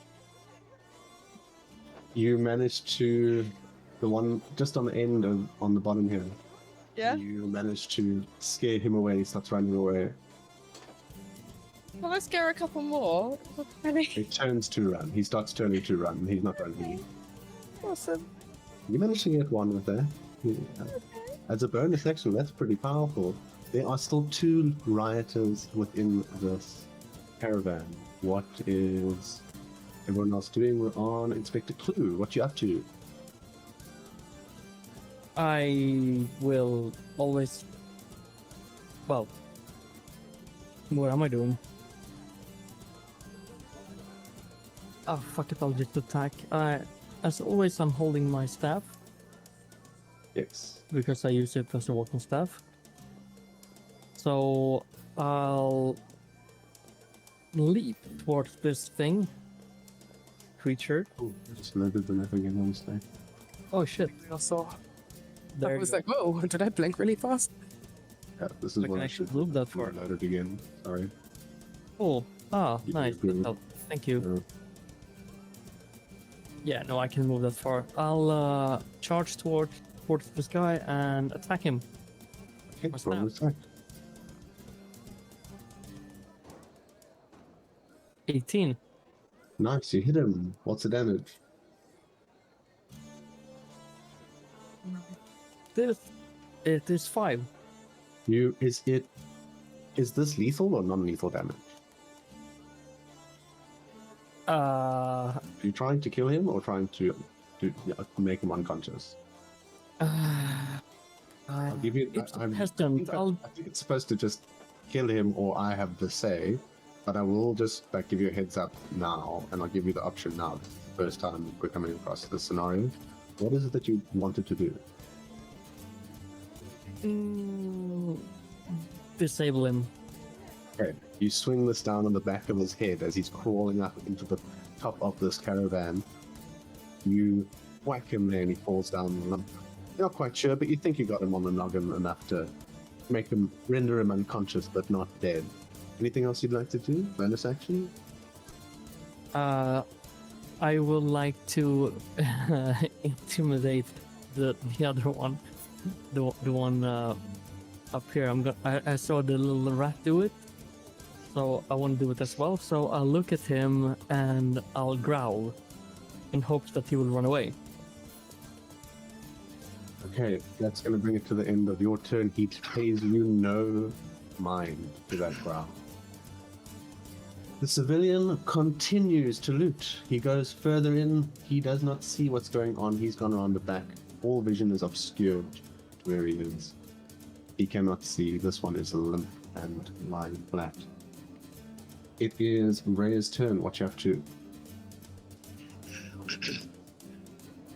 You managed to, the one just on the end of, on the bottom here. Yeah. You managed to scare him away. He starts running away. Well, let's go a couple more. 20. He turns to run. He starts turning to run. He's not running. Awesome. You managed to get one with that. Yeah. As a bonus action, that's pretty powerful. There are still two rioters within this caravan. What is everyone else doing? We're on Inspector Clue. What you up to? I will always. Well, what am I doing? Oh, fuck it, I'll just attack. As always, I'm holding my staff Yes. because I use it as a walking staff. So I'll leap towards this creature. Oh, I just loaded the map again on mistake. Oh shit! I saw. There I you was go. like, whoa! Did I blink really fast? Yeah, this is I what can I actually should move that for. load it again. Sorry. Oh, You nice. can- Good help. Thank you. Yeah. Yeah, no, I can move that far. I'll charge towards this guy and attack him. Okay, What's roll that? the attack. 18. Nice, you hit him. What's the damage? It is 5. Is this lethal or non-lethal damage? Uh, Are you trying to kill him or trying to to make him unconscious? I'll give you. It's I hesitant. I think it's supposed to just kill him, or I have the say. But I will just give you a heads up now, and I'll give you the option now. This is the first time we're coming across this scenario. What is it that you wanted to do? Disable him. Okay. You swing this down on the back of his head as he's crawling up into the top of this caravan. You whack him there and he falls down the lump. You're not quite sure, but you think you got him on the noggin enough to render him unconscious but not dead. Anything else you'd like to do? Bonus action? I would like to intimidate the other one, the one up here. I saw the little rat do it, so I want to do it as well. So I'll look at him and I'll growl, in hopes that he will run away. Okay, that's going to bring it to the end of your turn. He pays you no mind to that growl. The civilian continues to loot. He goes further in. He does not see what's going on. He's gone around the back. All vision is obscured to where he is. He cannot see. This one is limp and lying flat. It is Rhea's turn. Watch out to.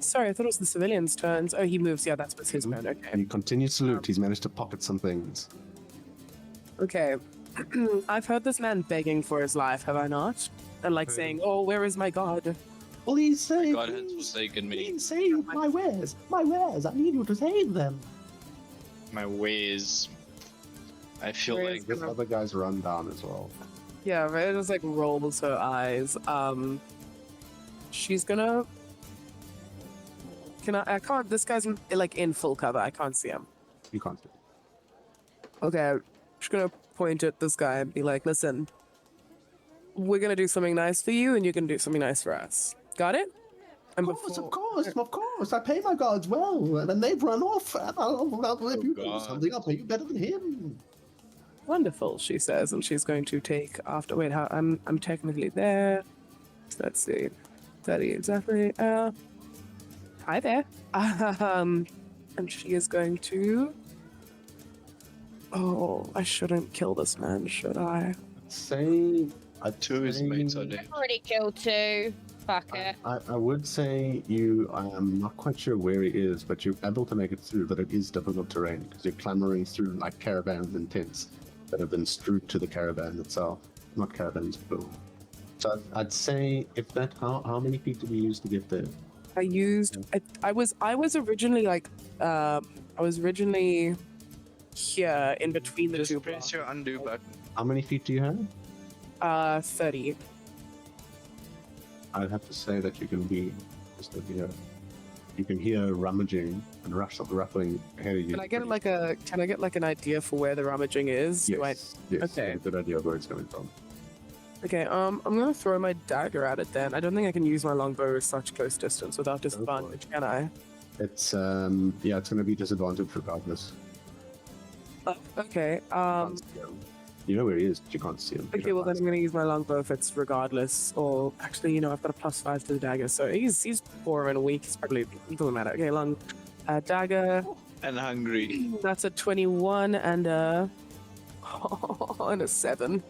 Sorry, I thought it was the civilian's turns. Oh, he moves. Yeah, that's what's his turn. Okay. He continues to loot. He's managed to pocket some things. Okay. I've heard this man begging for his life, have I not? And like saying, "Oh, where is my god?" Please save God has forsaken me. Please save my wares. My wares. I need you to save them. My ways. I feel Where like is- This other guy's run down as well. Yeah, Ray just like rolls her eyes. She's gonna. I can't. This guy's like in full cover. I can't see him. You can't see. Okay, she's gonna point at this guy and be like, "Listen, we're gonna do something nice for you, and you're gonna do something nice for us. Got it?" And Of course. I pay my guards well, and they've run off. And if you do God. something, I'll pay you better than him. Wonderful, she says, and she's going to take after. Wait, how? I'm technically there. Let's see. 30 exactly. Hi there. And she is going to. Oh, I shouldn't kill this man, should I? Say. two his mates are dead. Already killed two. Fuck it. I would say I'm not quite sure where he is, but you're able to make it through, but it is difficult terrain because you're clambering through like caravans and tents that have been strewed to the caravan itself. Not caravans, but. So I'd say how many feet did we use to get there? I used. I was originally like. I was originally here in between the Just two press blocks. your undo button. How many feet do you have? 30. I'd have to say that you can be just over here. You can hear rummaging and ruffling ahead of you. Can I get like an idea for where the rummaging is? Yes. Yes. Okay. I have a good idea of where it's coming from. Okay, I'm gonna throw my dagger at it then. I don't think I can use my longbow at such close distance without disadvantage, can I? It's it's gonna be disadvantage regardless. Okay, Can't see him. You know where he is, but you can't see him. okay, well then I'm gonna use my longbow if it's regardless. Or actually, I've got a +5 to the dagger, so he's poor and weak. It's probably it doesn't matter. Okay, dagger. And hungry. That's a 21 and a and a 7.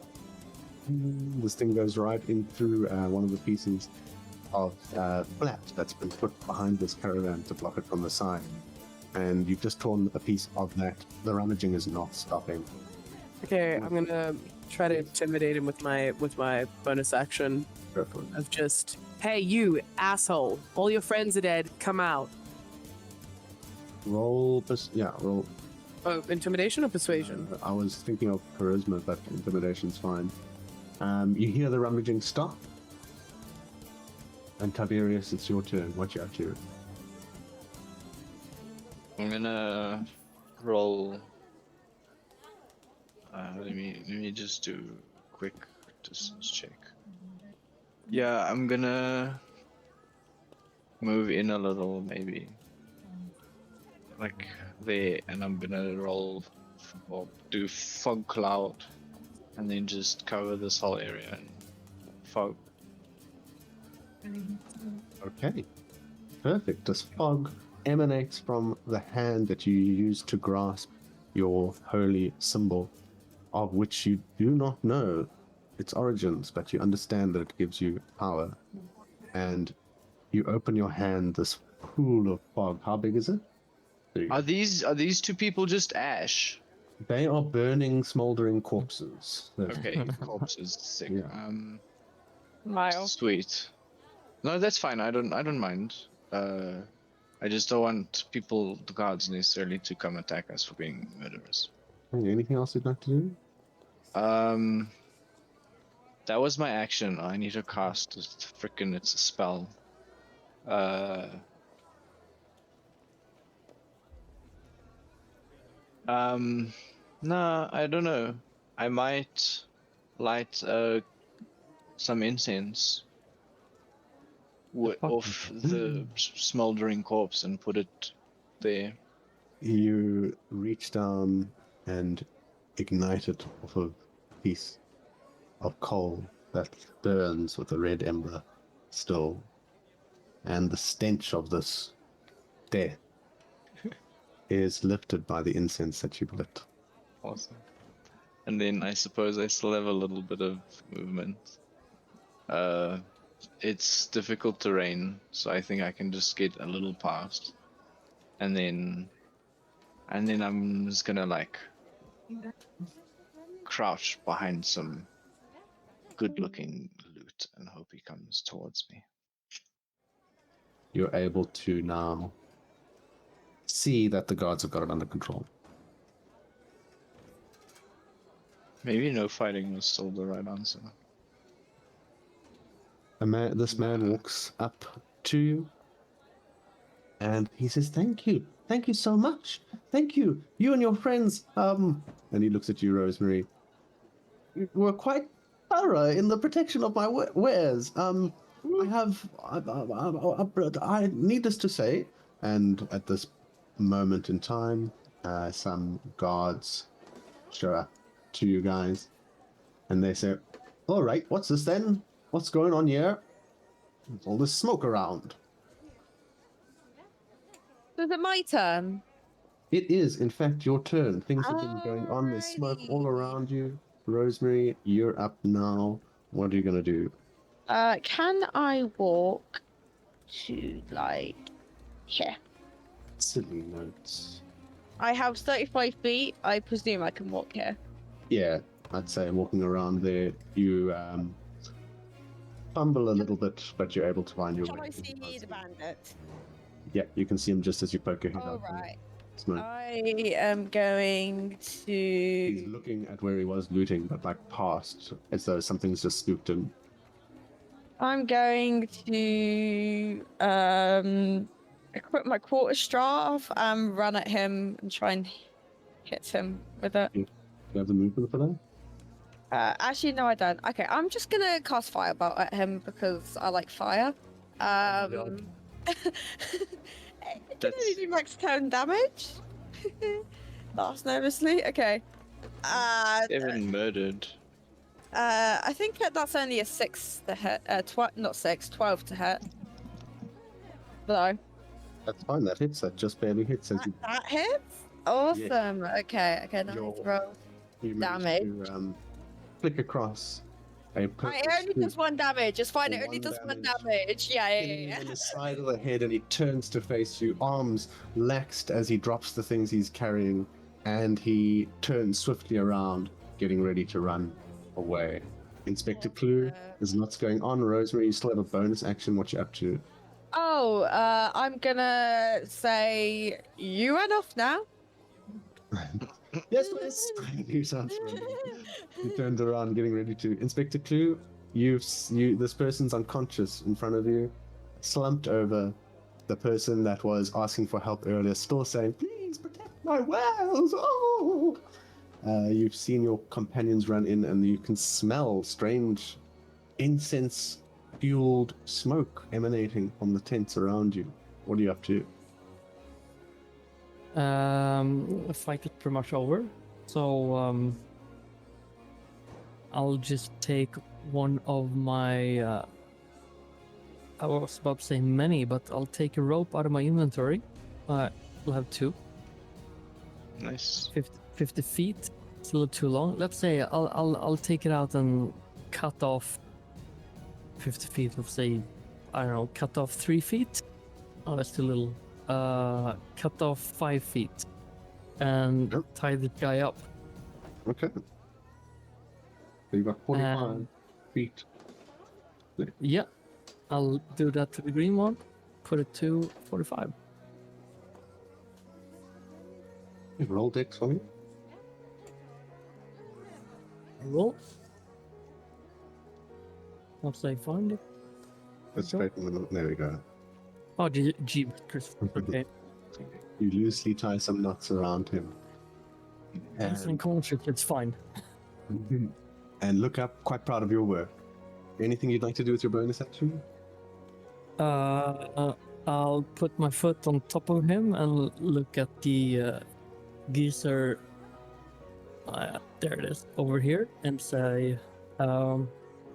This thing goes right in through one of the pieces of flat that's been put behind this caravan to block it from the side. And you've just torn a piece of that. The rummaging is not stopping. Okay, I'm gonna try to intimidate him with my bonus action Go for it. of just, hey you asshole, all your friends are dead, come out. Roll. Oh, intimidation or persuasion? I was thinking of charisma, but intimidation's fine. You hear the rummaging stop. And Tiberius, it's your turn. Watch out, you. I'm gonna roll. Let me just do a quick distance check. Yeah, I'm gonna move in a little, maybe like there, and I'm gonna roll or do fog cloud, and then just cover this whole area in fog. Okay. Perfect. This fog emanates from the hand that you use to grasp your holy symbol, of which you do not know its origins, but you understand that it gives you power. And you open your hand, this pool of fog. How big is it? There you Are go. these two people just ash? They are burning, smoldering corpses. Okay, corpses. Sick. Yeah. Miles. Sweet. No, that's fine. I don't mind. I just don't want people, the gods, necessarily to come attack us for being murderers. Anything else you'd like to do? Um, that was my action. I need to cast. It's a spell. Uh. Nah, I don't know. I might light some incense off the smoldering corpse and put it there. You reach down and ignite it off of a piece of coal that burns with a red ember still. And the stench of this death is lifted by the incense that you've lit. Awesome. And then I suppose I still have a little bit of movement. It's difficult terrain, so I think I can just get a little past, and then I'm just gonna like crouch behind some good-looking loot and hope he comes towards me. You're able to now see that the guards have got it under control. Maybe no fighting was still the right answer. This man walks up to you and he says, "Thank you so much. Thank you, you and your friends." And he looks at you, Rosemary. You were quite thorough in the protection of my wares. I needless to say, and at this moment in time, some guards show up to you guys, and they say, "All right, what's this then? What's going on here? There's all this smoke around." So is it my turn? It is, in fact, your turn. Things have been going on. There's smoke all Alrighty. around you. Rosemary, you're up now. What are you gonna do? Can I walk to like here? Silly notes. I have 35 feet. I presume I can walk here. Yeah, I'd say walking around there, you fumble a little bit, but you're able to find your Can way. I see the bandit? Yeah, you can see him just as you poke your head All out. from right. the smoke. I am going He's to. looking at where he was looting, but like past, as though something's just spooked him. I'm going to equip my quarterstaff and run at him and try and hit him with it. Do you have the movement for that? Actually, no, I don't. Okay, I'm just gonna cast Firebolt at him because I like fire. It can only do max 10 damage. Laughs nervously. Okay. 7 murdered. I think that's only a 6 to hit. 12 to hit. Though. That's fine. That hits. That just barely hits. As you, That hits? Awesome. Okay, now Your- let's roll. you manage Damage. to flick across a It purple only does scoop 1 damage. It's fine. It For only one does 1 damage. damage. Yeah. hitting him in the side of the head, and he turns to face you, arms laxed as he drops the things he's carrying, and he turns swiftly around, getting ready to run away. Inspector Clue, there's lots going on. Rosemary, you still have a bonus action. What you up to? Oh, I'm gonna say you run off now. Yes, please. You sound friendly. He turned around, getting ready to. Inspector Clue, this person's unconscious in front of you, slumped over. The person that was asking for help earlier, still saying, "Please protect my wares." Oh, you've seen your companions run in, and you can smell strange incense-fueled smoke emanating from the tents around you. What are you up to? Fight is pretty much over, so I'll just take one of my I was about to say many, but I'll take a rope out of my inventory. We'll have 2. Nice. 50 feet. It's a little too long. Let's say I'll take it out and cut off 50 feet. Let's say, I don't know, cut off 3 feet. Oh, that's too little. Cut off 5 feet and Yep. tie the guy up. Okay. So you've got 45 Um, feet. Yeah, I'll do that to the green one. Put it to 45. Roll dex for me. Roll. Once I find it. Let's straighten them up. There we go. Oh, G. Chris. Okay. You loosely tie some knots around him. It's unconscious. It's fine. And look up, quite proud of your work. Anything you'd like to do with your bonus action? I'll put my foot on top of him and look at the geezer. There it is, over here, and say,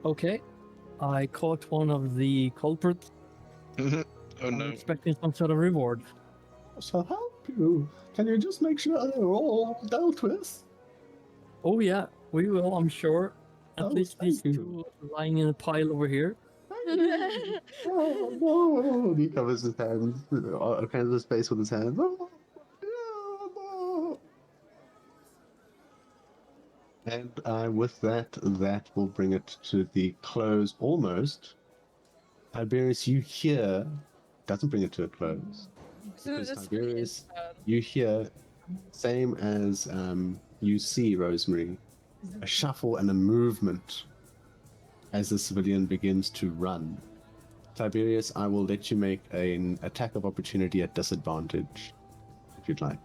okay, I caught one of the culprits. Oh I'm no. expecting some sort of reward. So help you. Can you just make sure they're all dealt with? Oh yeah, we will, I'm sure. At Oh, least these thank you. 2 lying in a pile over here. Oh, no. He covers his hands, covers his face with his hands. Oh, no. And with that, that will bring it to the close almost. Tiberius, you hear, doesn't bring it to a close. Because Tiberius, you hear, same as you see, Rosemary, a shuffle and a movement as the civilian begins to run. Tiberius, I will let you make an attack of opportunity at disadvantage, if you'd like.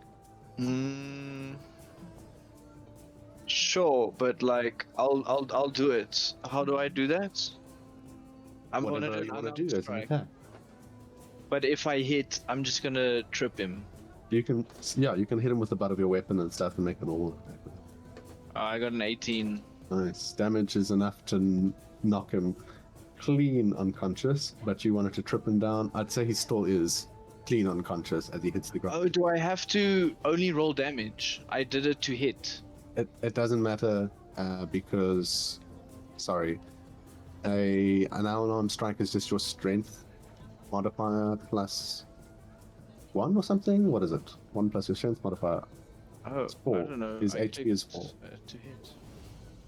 Sure, but like I'll do it. How do I do that? I'm Whatever gonna you want to unarmed do as an strike. attack. But if I hit, I'm just gonna trip him. You can, yeah, you can hit him with the butt of your weapon and stuff and make an all attack. I got an 18. Nice. Damage is enough to knock him clean unconscious, but you wanted to trip him down. I'd say he still is clean unconscious as he hits the ground. Oh, do I have to only roll damage? I did it to hit. It doesn't matter because, sorry, an unarmed strike is just your strength modifier plus 1 or something. What is it? 1 plus your strength modifier. Oh, It's 4. I don't know. His I HP is 4. picked, to hit.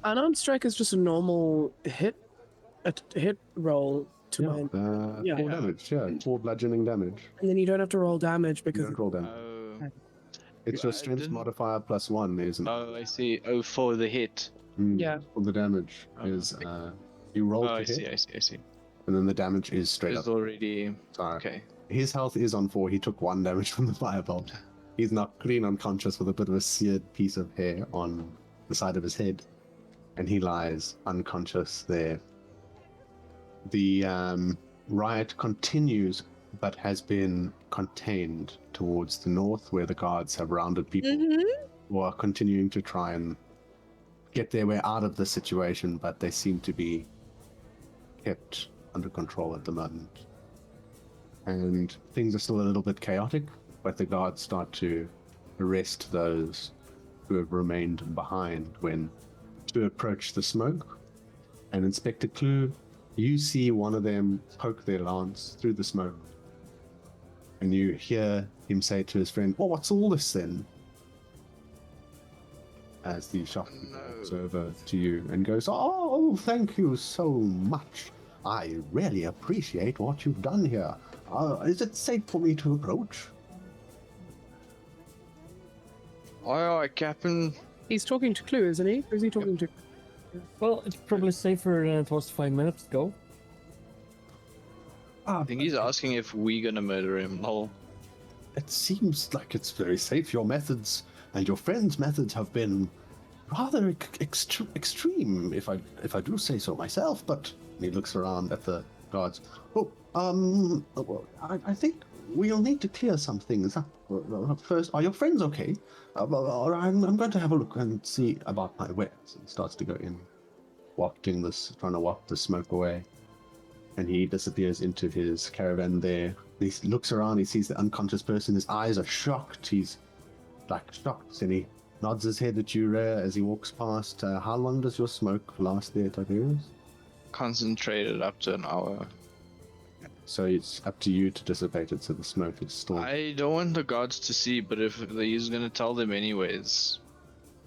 Unarmed strike is just a normal hit roll to mine, 4 Yeah. damage. Yeah, 4 bludgeoning damage. and then you don't have to roll damage You because don't roll damage. Oh, It's your I strength didn't- modifier plus 1, isn't it? oh, I see. Oh, for the hit. Yeah. Well, the damage Oh, is you roll Oh, to I hit, see. I see. and then the damage is straight It's up. already Sorry. okay. His health is on 4. He took 1 damage from the firebolt. He's knocked clean unconscious with a bit of a seared piece of hair on the side of his head, and he lies unconscious there. The riot continues, but has been contained towards the north, where the guards have rounded people who are continuing to try and get their way out of the situation, but they seem to be kept under control at the moment. And things are still a little bit chaotic, but the guards start to arrest those who have remained behind when to approach the smoke. And Inspector Clue, you see one of them poke their lance through the smoke. And you hear him say to his friend, "Well, what's all this then?" As the shopkeeper walks over to you and goes, "Oh, thank you so much. I really appreciate what you've done here. Is it safe for me to approach?" Aye, Captain. he's talking to Clue, isn't he? Or is he talking to? Well, it's probably safer than it was 5 minutes ago. I think he's asking if we're gonna murder him. Lol. It seems like it's very safe. Your methods and your friend's methods have been rather extreme, if I do say so myself. But he looks around at the guards. Well, I think we'll need to clear some things up. First, are your friends okay? I'm going to have a look and see about my wares. And starts to go in, trying to walk the smoke away. And he disappears into his caravan there. He looks around, he sees the unconscious person, his eyes are shocked. He's like shocked, and he nods his head at you, Rhea, as he walks past. How long does your smoke last there, Tiberius? Concentrated up to an hour. So it's up to you to dissipate it so the smoke is still... I don't want the gods to see, but if he's gonna tell them anyways.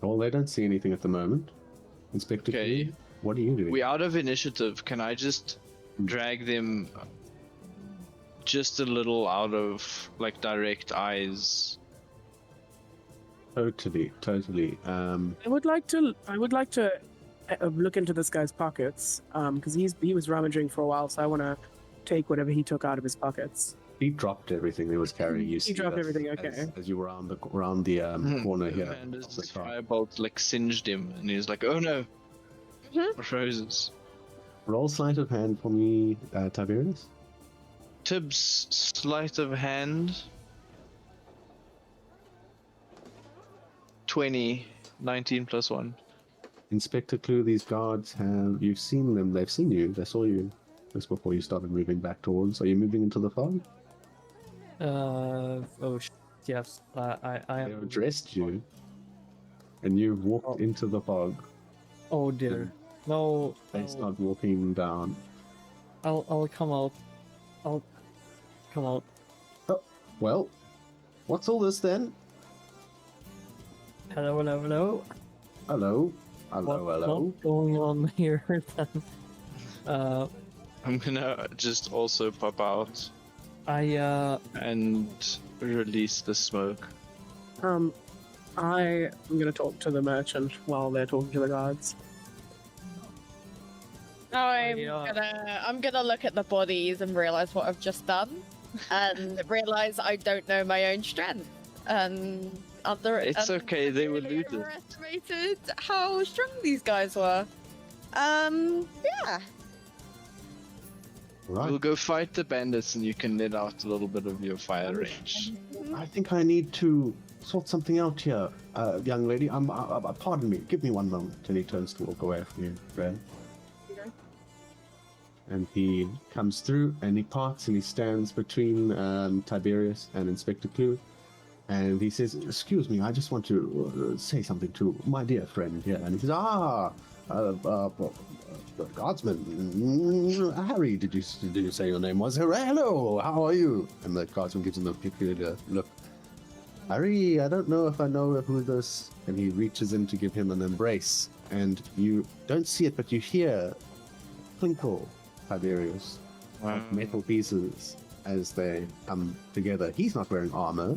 Well, they don't see anything at the moment. Inspector Okay. Q, what are you doing? We out of initiative. Can I just drag them just a little out of like direct eyes? Totally. I would like to look into this guy's pockets, because he was rummaging for a while, so I want to take whatever he took out of his pockets. He dropped everything he was carrying. You He see dropped that everything, okay. As you were around the corner here. And of the his car. firebolt like singed him, and he's like, "Oh no!" Roses. Roll sleight of hand for me, Tiberius. Tibbs sleight of hand. 20, 19 plus 1. Inspector Clue, these guards have... You've seen them. They've seen you. They saw you just before you started moving back towards. Are you moving into the fog? Yes. I They am. addressed you, and you walked into the fog. Oh dear. No. They start walking down. I'll come out. I'll come out. Oh, well, what's all this then? Hello. Hello? Hello? What's going on here then? I'm gonna just also pop out I and release the smoke. I am gonna talk to the merchant while they're talking to the guards. I'm gonna look at the bodies and realize what I've just done, and realize I don't know my own strength. And It's okay, they were really looted. Overestimated how strong these guys were. Yeah. Right. We'll go fight the bandits, and you can let out a little bit of your fire range. I think I need to sort something out here, young lady. Pardon me. Give me one moment. And he turns to walk away from you, Ren. Okay. And he comes through, and he parts, and he stands between Tiberius and Inspector Clue. And he says, "Excuse me, I just want to say something to my dear friend here." And he says, Guardsman, Harry, did you say your name was? Hello, how are you? And the guardsman gives him a peculiar look. Harry, I don't know if I know who this... And he reaches in to give him an embrace. And you don't see it, but you hear twinkle, Tiberius, of metal pieces as they come together. He's not wearing armor.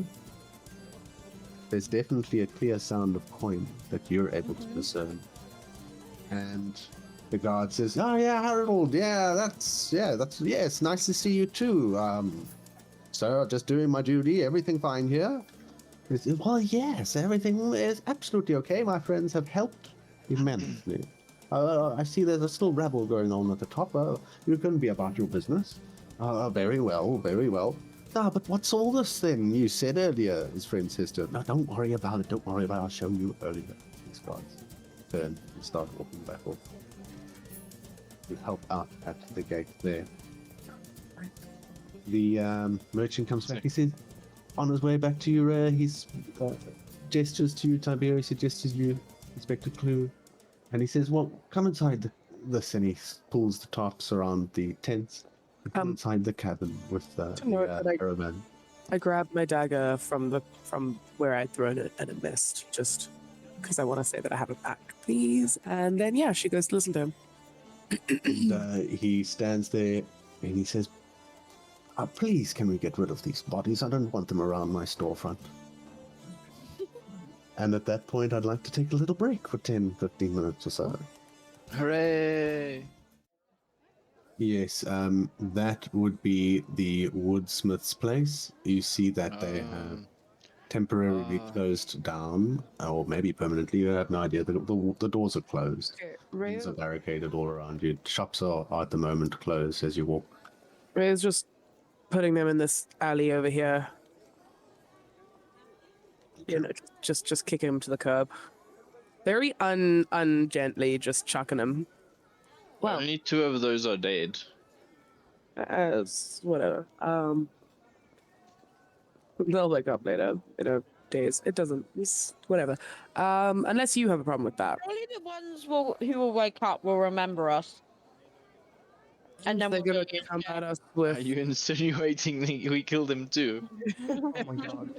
There's definitely a clear sound of coin that you're able to discern. And the guard says, "Oh yeah, Harold, that's nice to see you too. So just doing my duty, everything fine here?" He says, "Well, yes, everything is absolutely okay. My friends have helped immensely. I see there's a still rabble going on at the top. You can be about your business." Very well, very well." "Ah, but what's all this then? You said earlier," his friend says to him. "No, don't worry about it. Don't worry about it. I'll show you earlier." These guards turn and start walking back off. You help out at the gate there. The merchant comes back. He says, on his way back to you, he's gestures to you, Tiberius. He gestures you, Inspector Clue. And he says, "Well, come inside this," and he pulls the tops around the tents. Inside the cabin with the caravan. I grabbed my dagger from where I'd thrown it and it missed, just because I want to say that I have it back, please. And then yeah, she goes to listen to him. And he stands there and he says, "Please, can we get rid of these bodies? I don't want them around my storefront." And at that point, I'd like to take a little break for 10-15 minutes or so. Hooray! Yes, that would be the woodsmith's place. You see that they have temporarily closed down, or maybe permanently. You have no idea. The doors are closed. Things are barricaded all around you. Shops are at the moment closed as you walk. Ray's just putting them in this alley over here. You know, just kicking them to the curb. Very ungently, just chucking them. Well, Only 2 of those are dead. As whatever. They'll wake up later in a days. It doesn't. It's whatever. Unless you have a problem with that. Only the ones who will wake up will remember us. And then They're we'll gonna be come at us Are with. you insinuating that we killed him too? Oh my god.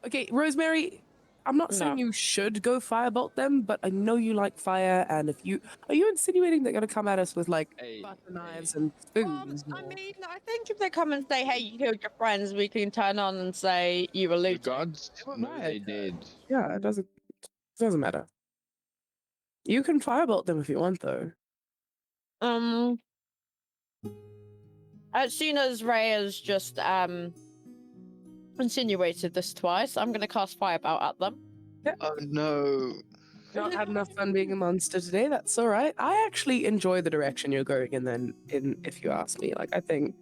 Okay, Rosemary. I'm not saying No. you should go firebolt them, but I know you like fire, and if you are you insinuating they're gonna come at us with like Hey, butter knives and spoons? I or- mean, I think if they come and say, "Hey, you killed your friends," we can turn on and say you were the looting. gods know Right. they did. Yeah, it doesn't matter. You can firebolt them if you want, though. As soon as Ray has just insinuated this twice, I'm gonna cast Firebolt at them. Oh no. Not had enough fun being a monster today. That's all right. I actually enjoy the direction you're going in. Then, if you ask me, like I think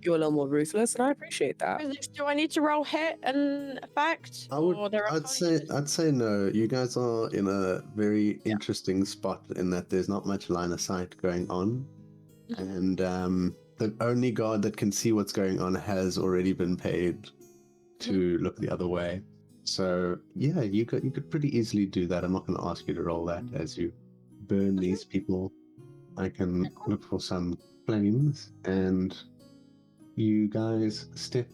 you're a little more ruthless, and I appreciate that. Do I need to roll hit and effect? Or there are I'd say no. You guys are in a very interesting spot in that there's not much line of sight going on, and the only guard that can see what's going on has already been paid to look the other way. So yeah, you could pretty easily do that. I'm not going to ask you to roll that as you burn these people. I can look for some flames, and you guys step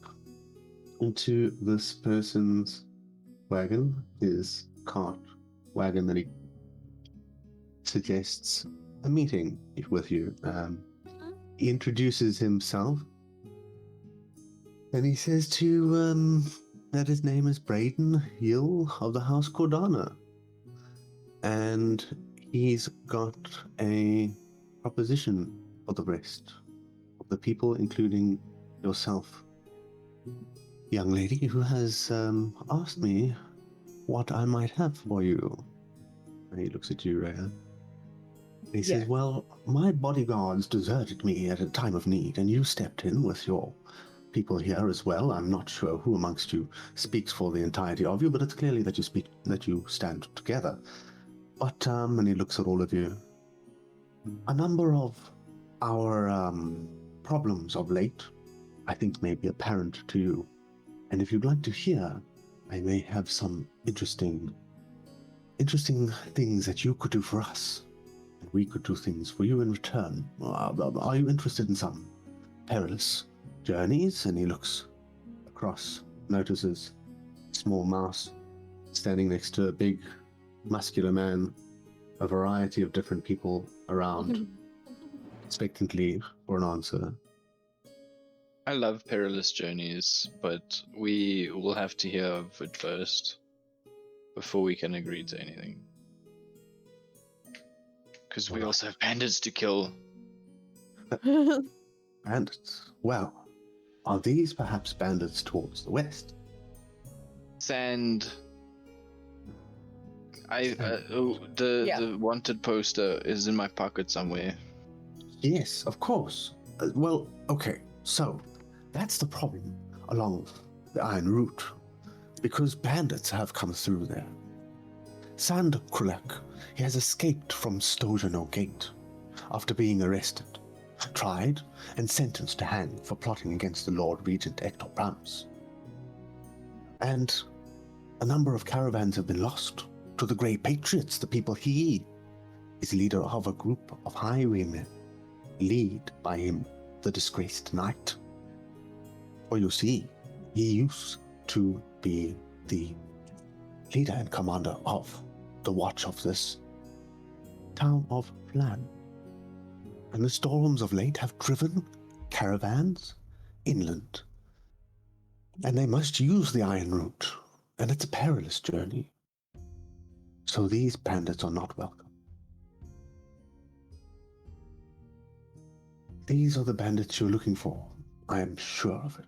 into this person's wagon, his cart wagon that he suggests a meeting with you. He introduces himself, and he says to you that his name is Braden Hill of the House Cordana, and he's got a proposition for the rest of the people, including yourself, young lady, who has asked me what I might have for you. And he looks at you, Rhea. He says, well, my bodyguards deserted me at a time of need, and you stepped in with your people here as well. I'm not sure who amongst you speaks for the entirety of you, but it's clearly that you stand together. But, and he looks at all of you, a number of our problems of late, I think, may be apparent to you. And if you'd like to hear, I may have some interesting things that you could do for us, and we could do things for you in return. Are you interested in some perilous journeys? And he looks across, notices a small mouse standing next to a big, muscular man, a variety of different people around, expectantly for an answer. I love perilous journeys, but we will have to hear of it first before we can agree to anything. Because we also have bandits to kill. Bandits? Well, are these perhaps bandits towards the west? Sand. The wanted poster is in my pocket somewhere. Yes, of course. Well, okay, so that's the problem along the Iron Route, because bandits have come through there. Sand Krulek, he has escaped from Stojano Gate after being arrested, tried, and sentenced to hang for plotting against the Lord Regent Hector Brams. And a number of caravans have been lost to the Grey Patriots, the people he is leader of a group of highwaymen, led by him, the disgraced knight. For you see, he used to be the leader and commander of the watch of this town of Phlan. And the storms of late have driven caravans inland. And they must use the Iron Route, and it's a perilous journey. So these bandits are not welcome. These are the bandits you're looking for. I am sure of it.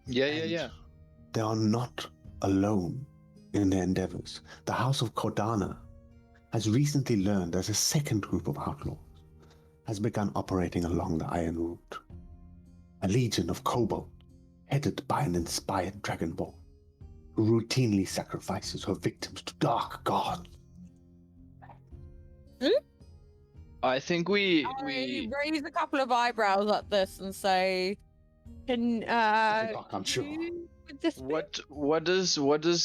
Yeah. They are not alone in their endeavors. The House of Cordana has recently learned that a second group of outlaws has begun operating along the Iron Route. A legion of kobold, headed by an inspired dragonborn, who routinely sacrifices her victims to dark gods. I think we I raise a couple of eyebrows at this and say, "Can I'm sure. you with this thing?" what is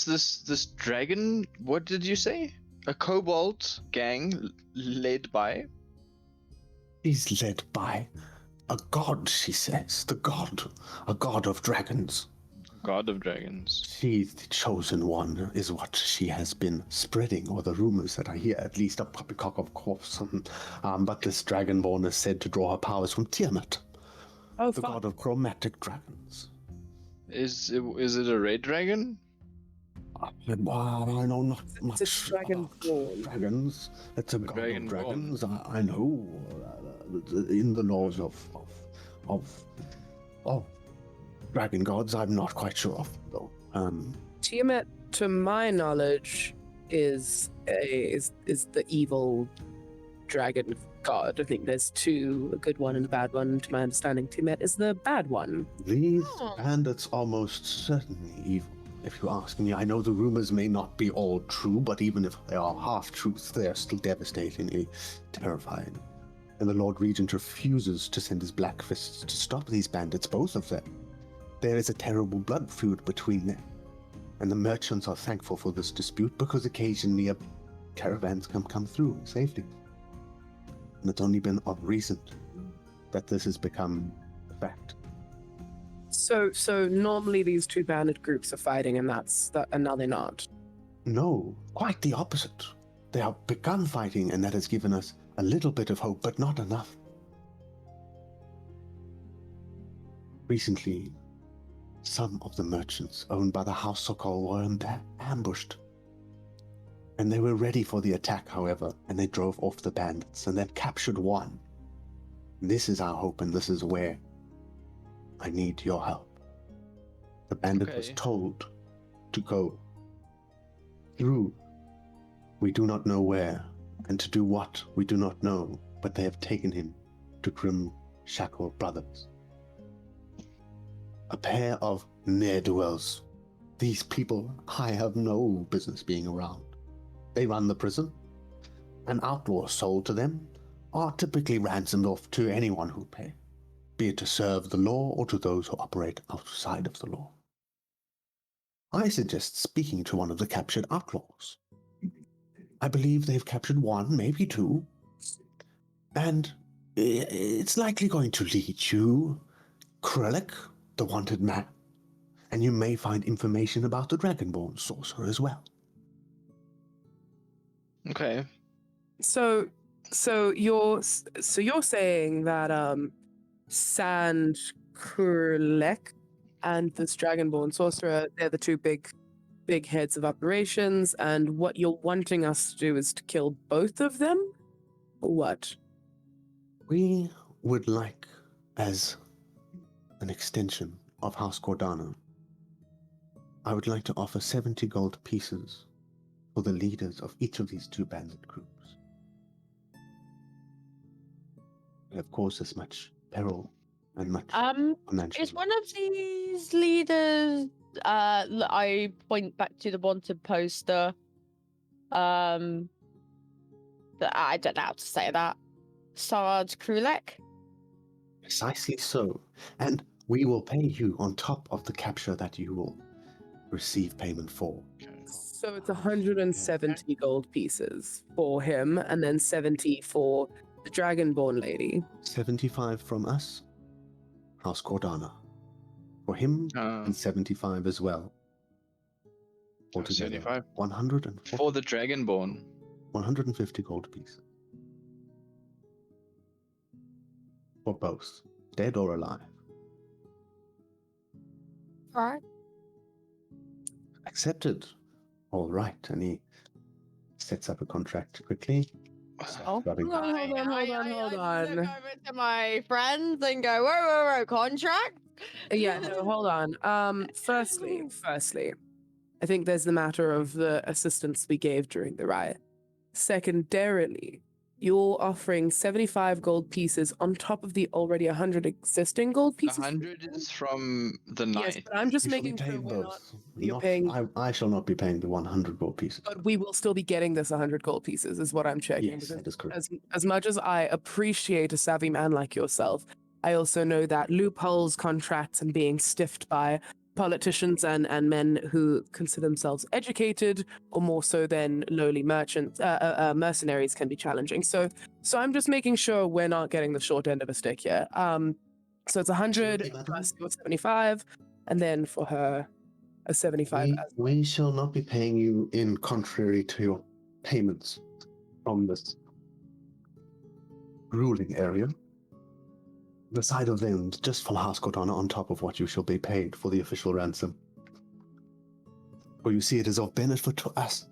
this dragon? What did you say? A kobold gang led by? He's led by a god, she says. The god. A god of dragons. God of dragons. She's the chosen one, is what she has been spreading, or the rumors that I hear, at least a poppycock, of course. But this dragonborn is said to draw her powers from Tiamat, Oh, the god of chromatic dragons. Is it a red dragon? I know not much It's a about dragonborn. dragons. It's a god of dragonborn. dragons. I know in the laws of dragon gods. I'm not quite sure of though. Tiamat, to my knowledge, is the evil dragon god. I think there's two, a good one and a bad one. To my understanding, Tiamat is the bad one. These Oh. bandits are most certainly evil. If you ask me, I know the rumors may not be all true, but even if they are half truths, they are still devastatingly terrifying. And the Lord Regent refuses to send his black fists to stop these bandits, both of them. There is a terrible blood feud between them. And the merchants are thankful for this dispute because occasionally caravans can come through safely. And it's only been of recent that this has become a fact. So normally these two bandit groups are fighting, and and now they're not. No, quite the opposite. They have begun fighting, and that has given us a little bit of hope, but not enough. Recently, some of the merchants owned by the House Sokol were ambushed. And they were ready for the attack, however, and they drove off the bandits and then captured one. This is our hope, and this is where I need your help. The bandit was Okay. told to go through. We do not know where, and to do what we do not know, but they have taken him to Grim Shackle Brothers. A pair of ne'er-do-wells. These people I have no business being around. They run the prison, and outlaws sold to them are typically ransomed off to anyone who pay, be it to serve the law or to those who operate outside of the law. I suggest speaking to one of the captured outlaws. I believe they've captured one, maybe two, and it's likely going to lead you, Krellick, the wanted man, and you may find information about the Dragonborn sorcerer as well. Okay. So you're saying that Sand Kurlek and this dragonborn sorcerer, they're the two big heads of operations, and what you're wanting us to do is to kill both of them? Or what? We would like, as an extension of House Cordana, I would like to offer 70 gold pieces for the leaders of each of these two bandit groups. They have caused us much peril and much financial. Is one of these leaders? I point back to the wanted poster. I don't know how to say that. Sarge Krulek. Precisely so. And we will pay you on top of the capture that you will receive payment for. So it's 170 gold pieces for him, and then 70 for the dragonborn lady. 75 from us, House Cordana. For him, and 75 as well. Altogether, 75 140, for the dragonborn. 150 gold pieces. For both, dead or alive. All right. Accepted. All right, and he sets up a contract quickly. Oh, Rubbing- hold on. Look over to my friends and go, whoa, contract? Yeah, no, hold on. Firstly, I think there's the matter of the assistance we gave during the riot. Secondarily, you're offering 75 gold pieces on top of the already 100 existing gold pieces. 100 is from the Yes, night. but I'm just You shall be making sure paying we're not. both. You're Not, paying, I shall not be paying the 100 gold pieces. but we will still be getting this 100 gold pieces, is what I'm checking. Yes, because that is correct. as much as I appreciate a savvy man like yourself, I also know that loopholes, contracts, and being stiffed by politicians and men who consider themselves educated, or more so than lowly merchants, mercenaries, can be challenging. So I'm just making sure we're not getting the short end of a stick here. So it's 100 Absolutely, madam. plus your 75, and then for her a 75 as We shall not be paying you in contrary to your payments from this ruling area. The side of them just from House Cortana on top of what you shall be paid for the official ransom. For you see, it is of benefit to us,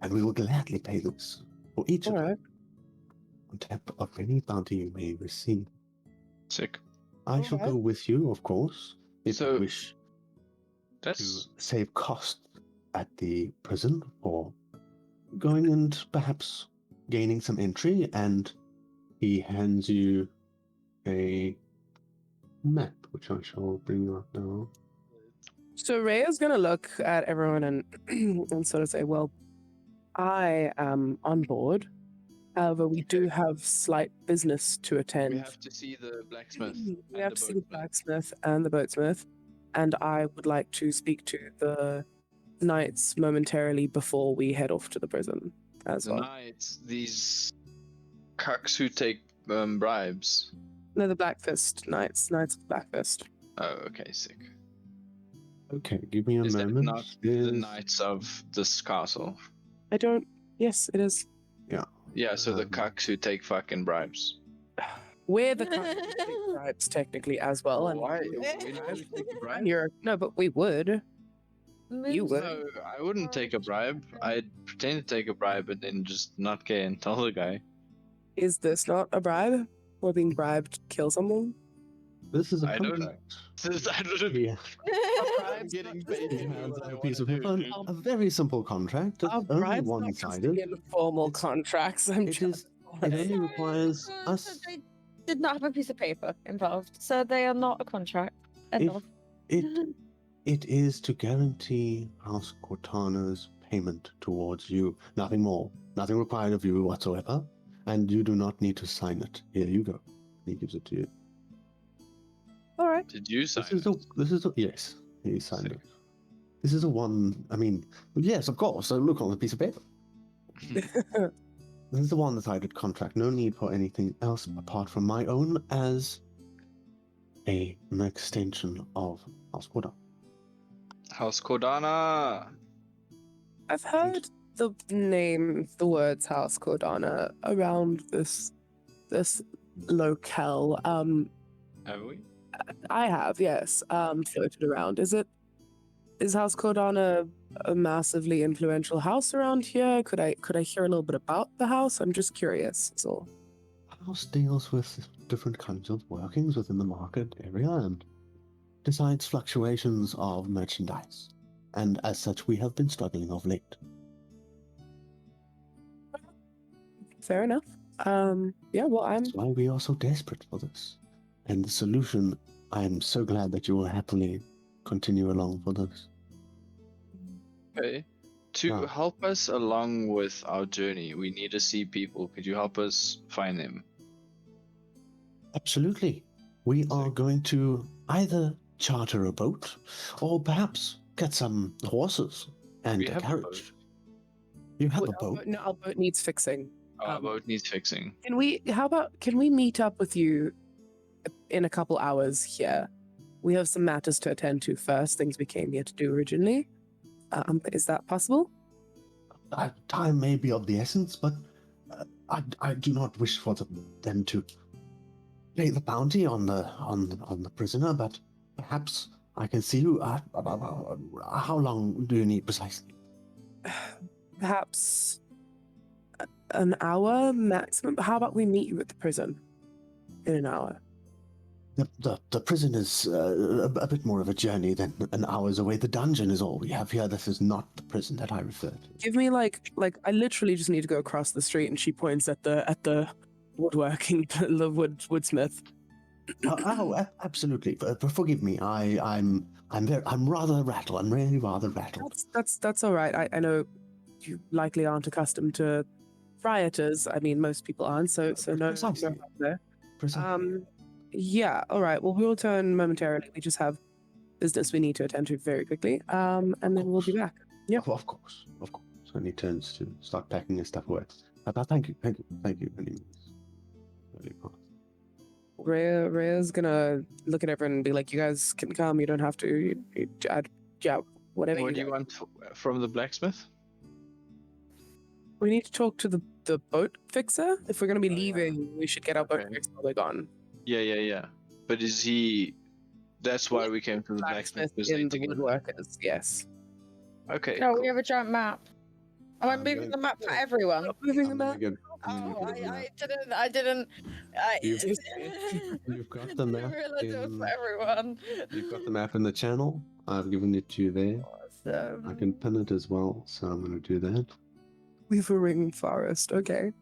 and we will gladly pay this for each of all you right. on top of any bounty you may receive. Sick. I shall go with you, of course, if So, you wish to That's save costs at the prison or going and perhaps gaining some entry. And he hands you a map, which I shall bring up now. So Rhea's gonna look at everyone and and sort of say, "Well, I am on board. However, we do have slight business to attend. we have to see the blacksmith. We and have the to see the boatsmith. blacksmith and the boatsmith, and I would like to speak to the knights momentarily before we head off to the prison as The well. knights, these cucks who take bribes. No, the Blackfist knights, knights of Blackfist. Oh, okay, sick. Okay, give me a Is that moment. not the knights of this castle? I don't. Yes, it is. Yeah, so the Um, cucks who take fucking bribes. We're the country that take bribes technically as well. And Why? We don't really take a bribe? no, but we would. You would. No, I wouldn't take a bribe. I'd pretend to take a bribe and then just not care and tell the guy. Is this not a bribe? Or being bribed to kill someone? This is a I don't- contract. I don't Yeah. I'm getting paid He to do hands what out I a want piece to of do, paper. dude. A very simple contract. It's Our only bribes not just one-sided. informal It's- contracts. I'm It just. only requires us. They did not have a piece of paper involved, so they are not a contract. End If of. it is to guarantee House Cortana's payment towards you. Nothing more. Nothing required of you whatsoever. And you do not need to sign it. Here you go. He gives it to you. All right. Did you sign This is a yes. He signed Sick. it. This is a one. I mean, yes, of course. So look on the piece of paper. This is the one-sided contract. No need for anything else apart from my own as an extension of House Cortana. House Cordana. I've heard the name, the words House Cordana around this locale. Have we? I have, yes. Floated around. Is House Cordana a massively influential house around here? Could I hear a little bit about the house? I'm just curious. That's all. House deals with different kinds of workings within the market area and decides fluctuations of merchandise. And as such, we have been struggling of late. Fair enough. Yeah. Well, That's why we are so desperate for this. And the solution, I am so glad that you will happily continue along for this. Okay. To Wow. help us along with our journey, we need to see people. Could you help us find them? Absolutely. We are going to either charter a boat or perhaps get some horses and We a have a carriage. boat. You have Well, a boat? No, our boat needs fixing. Our boat needs fixing. Can we meet up with you in a couple hours here? We have some matters to attend to first, things we came here to do originally. Is that possible? Time may be of the essence, but I do not wish for them to pay the bounty on the prisoner. But perhaps I can see you. How long do you need precisely? Perhaps an hour maximum. How about we meet you at the prison in an hour? The prison is a bit more of a journey than an hour's away. The dungeon is all we have here. This is not the prison that I referred to. Give me like I literally just need to go across the street, and she points at the woodworking, the woodsmith. Absolutely. Forgive me. I'm rather rattled. I'm really rather rattled. That's all right. I know you likely aren't accustomed to rioters. I mean, most people aren't. So no Precisely. harm there. Precisely. Yeah. All right. Well, we'll return momentarily. We just have business we need to attend to very quickly. And then we'll be back. Yeah. Of course. And he turns to start packing his stuff away. Thank you. Anyways. Really fast. Rhea's gonna look at everyone and be like, "You guys can come. You don't have to. Yeah, whatever." What do you want from the blacksmith? We need to talk to the boat fixer. If we're gonna be Oh, yeah. leaving, we should get our boat Okay. fixed while we're gone. Yeah. But is he? That's why we came to the blacksmith. because they in the together. woodworkers. Yes. Okay. No, cool. we have a giant map. Am I I'm moving going- the map for everyone? Moving I'm them gonna out. get- Oh, I'm gonna get it I didn't. You've got the map realized it was in- for everyone. You've got the map in the channel. I've given it to you there. Awesome. I can pin it as well, so I'm going to do that. Weavering forest. Okay.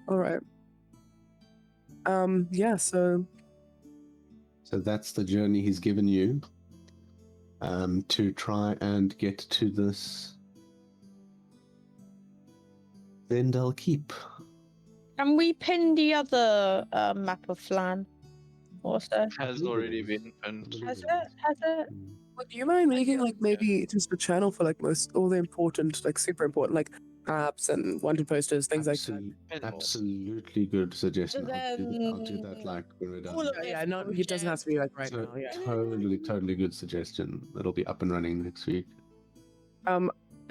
All right. Yeah. So So that's the journey he's given you to try and get to this Vendel Keep. Can we pin the other map of Phlan? Also, Has already been pinned. has it? would you mind making like maybe just a channel for like all the important, like super important, like apps and wanted posters, things like that? Absolutely good suggestion. So I'll do that then like when we're done. all of Yeah, this no, it doesn't have to be like right So, now. Yeah. totally good suggestion. It'll be up and running next week.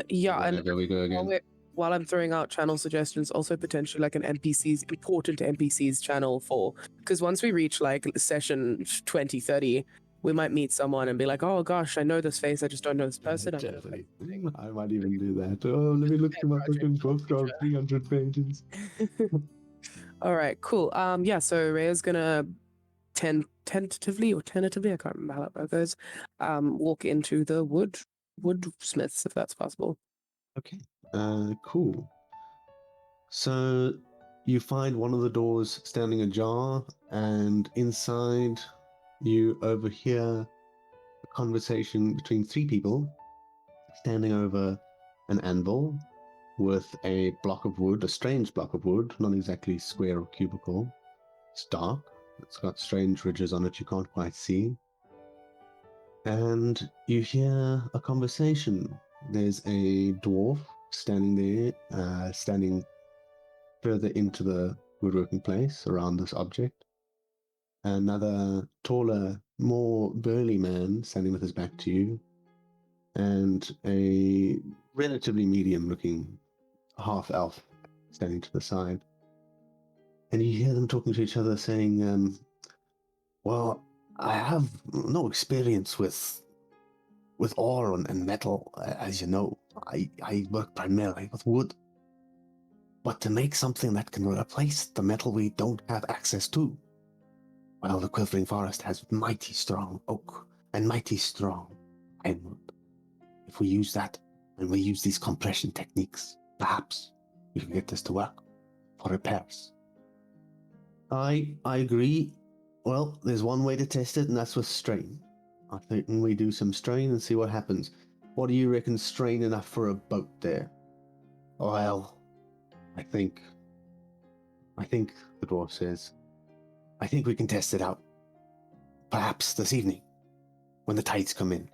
Yeah, and Whenever we go again. while I'm throwing out channel suggestions, also potentially like an important NPCs channel because once we reach like session 20, 30, we might meet someone and be like, oh gosh, I know this face, I just don't know this person. Definitely. I might even do that. Oh, let me look through my fucking book of 300 pages. All right, cool. Yeah, so Rhea's gonna tentatively, I can't remember how that goes, walk into the woodsmiths, if that's possible. Okay. Cool. So you find one of the doors standing ajar, and inside you overhear a conversation between three people standing over an anvil with a block of wood, a strange block of wood, not exactly square or cubical. It's dark. It's got strange ridges on it you can't quite see. And you hear a conversation. There's a dwarf standing there, standing further into the woodworking place around this object. Another taller, more burly man standing with his back to you, and a relatively medium-looking half-elf standing to the side. And you hear them talking to each other, saying, well, I have no experience with ore and metal, as you know. I work primarily with wood. But to make something that can replace the metal we don't have access to, well, the Quivering Forest has mighty strong oak and mighty strong ironwood. If we use that, and we use these compression techniques, perhaps we can get this to work for repairs. I agree. Well, there's one way to test it, and that's with strain. I think we do some strain and see what happens. What do you reckon strain enough for a boat there? Well, I think, the dwarf says, I think we can test it out. Perhaps this evening, when the tides come in.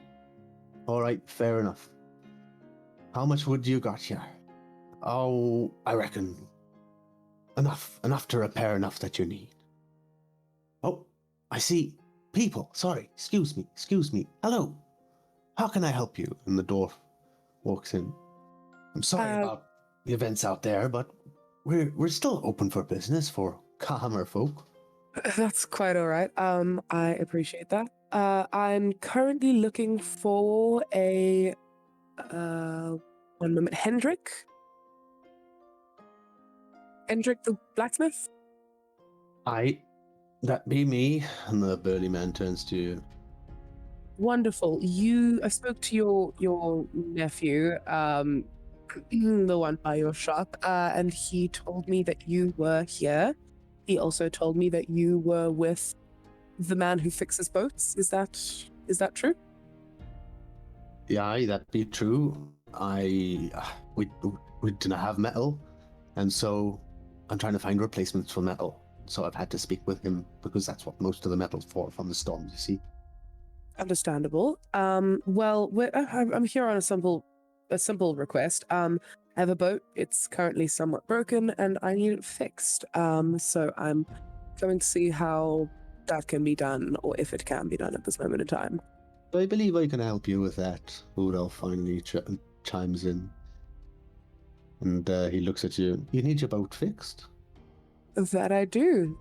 All right, fair enough. How much wood do you got here? Oh, I reckon enough to repair enough that you need. Oh, I see people. Sorry, excuse me. Hello, how can I help you? And the dwarf walks in. I'm sorry about the events out there, but we're still open for business for calmer folk. That's quite all right. I appreciate that. I'm currently looking for a one moment. Hendrik the blacksmith? I That be me. And the burly man turns to you. Wonderful. I spoke to your nephew, the one by your shop, and he told me that you were here. He also told me that you were with the man who fixes boats. Is that true? Yeah, that be true. We didn't have metal, and so I'm trying to find replacements for metal. So I've had to speak with him because that's what most of the metal's for from the storms. You see. Understandable. Well, I'm here on a simple request. I have a boat. It's currently somewhat broken, and I need it fixed. So I'm going to see how that can be done, or if it can be done at this moment in time. I believe I can help you with that. Rudolph finally chimes in, and he looks at you. You need your boat fixed. That I do.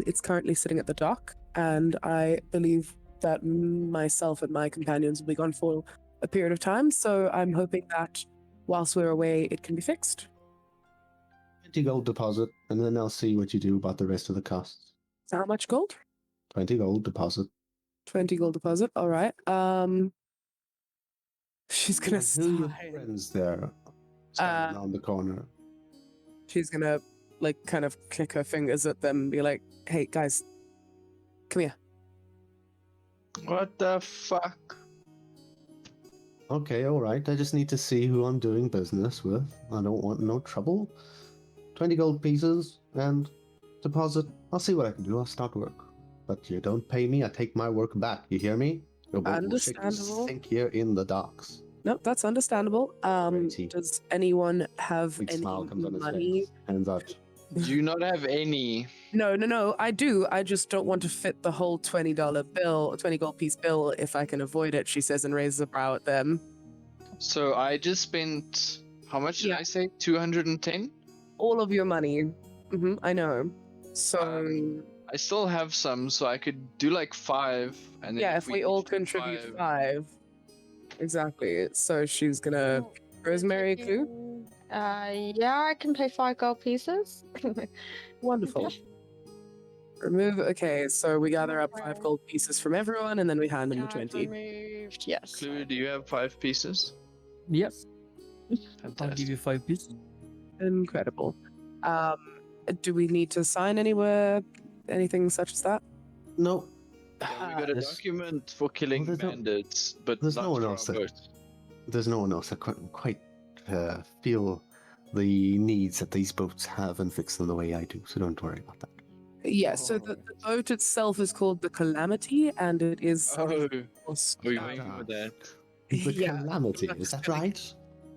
It's currently sitting at the dock, and I believe that myself and my companions will be gone for a period of time. So I'm hoping that whilst we're away, it can be fixed. 20 gold deposit, and then I'll see what you do about the rest of the costs. How much gold? 20 gold deposit. 20 gold deposit. All right. She's gonna And who are your sigh. friends there standing on the corner? She's gonna kind of click her fingers at them and be like, "Hey guys, come here." What the fuck? Okay, all right. I just need to see who I'm doing business with. I don't want no trouble. 20 gold pieces and deposit. I'll see what I can do. I'll start work. But you don't pay me, I take my work back. You hear me? Your boat will Understandable. sink here in the docks. Nope, that's understandable. Righty. Does anyone have Big any smile comes on his money? face. Hands out. Do you not have any? No. I do. I just don't want to fit the whole $20 bill, 20 gold piece bill, if I can avoid it. She says and raises a brow at them. So I just spent, how much did Yeah. I say? 210? All of your money. I know. So I still have some, so I could do like 5. And then yeah, if we all each do contribute 5. Exactly. So she's gonna Rosemary a clue. Yeah, I can pay 5 gold pieces. Wonderful. Remove. Okay, so we gather up 5 gold pieces from everyone, and then we hand them the 20. Removed. Yes. Clue, do you have 5 pieces? Yes, I'll Fantastic. give you 5 pieces. Incredible. Do we need to sign anywhere? Anything such as that? No. Yeah, we got a There's- document for killing Well, there's no- bandits, but there's not no one for else our that- boat. There's no one else that quite feel the needs that these boats have and fix them the way I do, so don't worry about that. Yeah, so the boat itself is called the Calamity, and it is. Oh, course, are we waiting for that? The yeah, Calamity, is that right?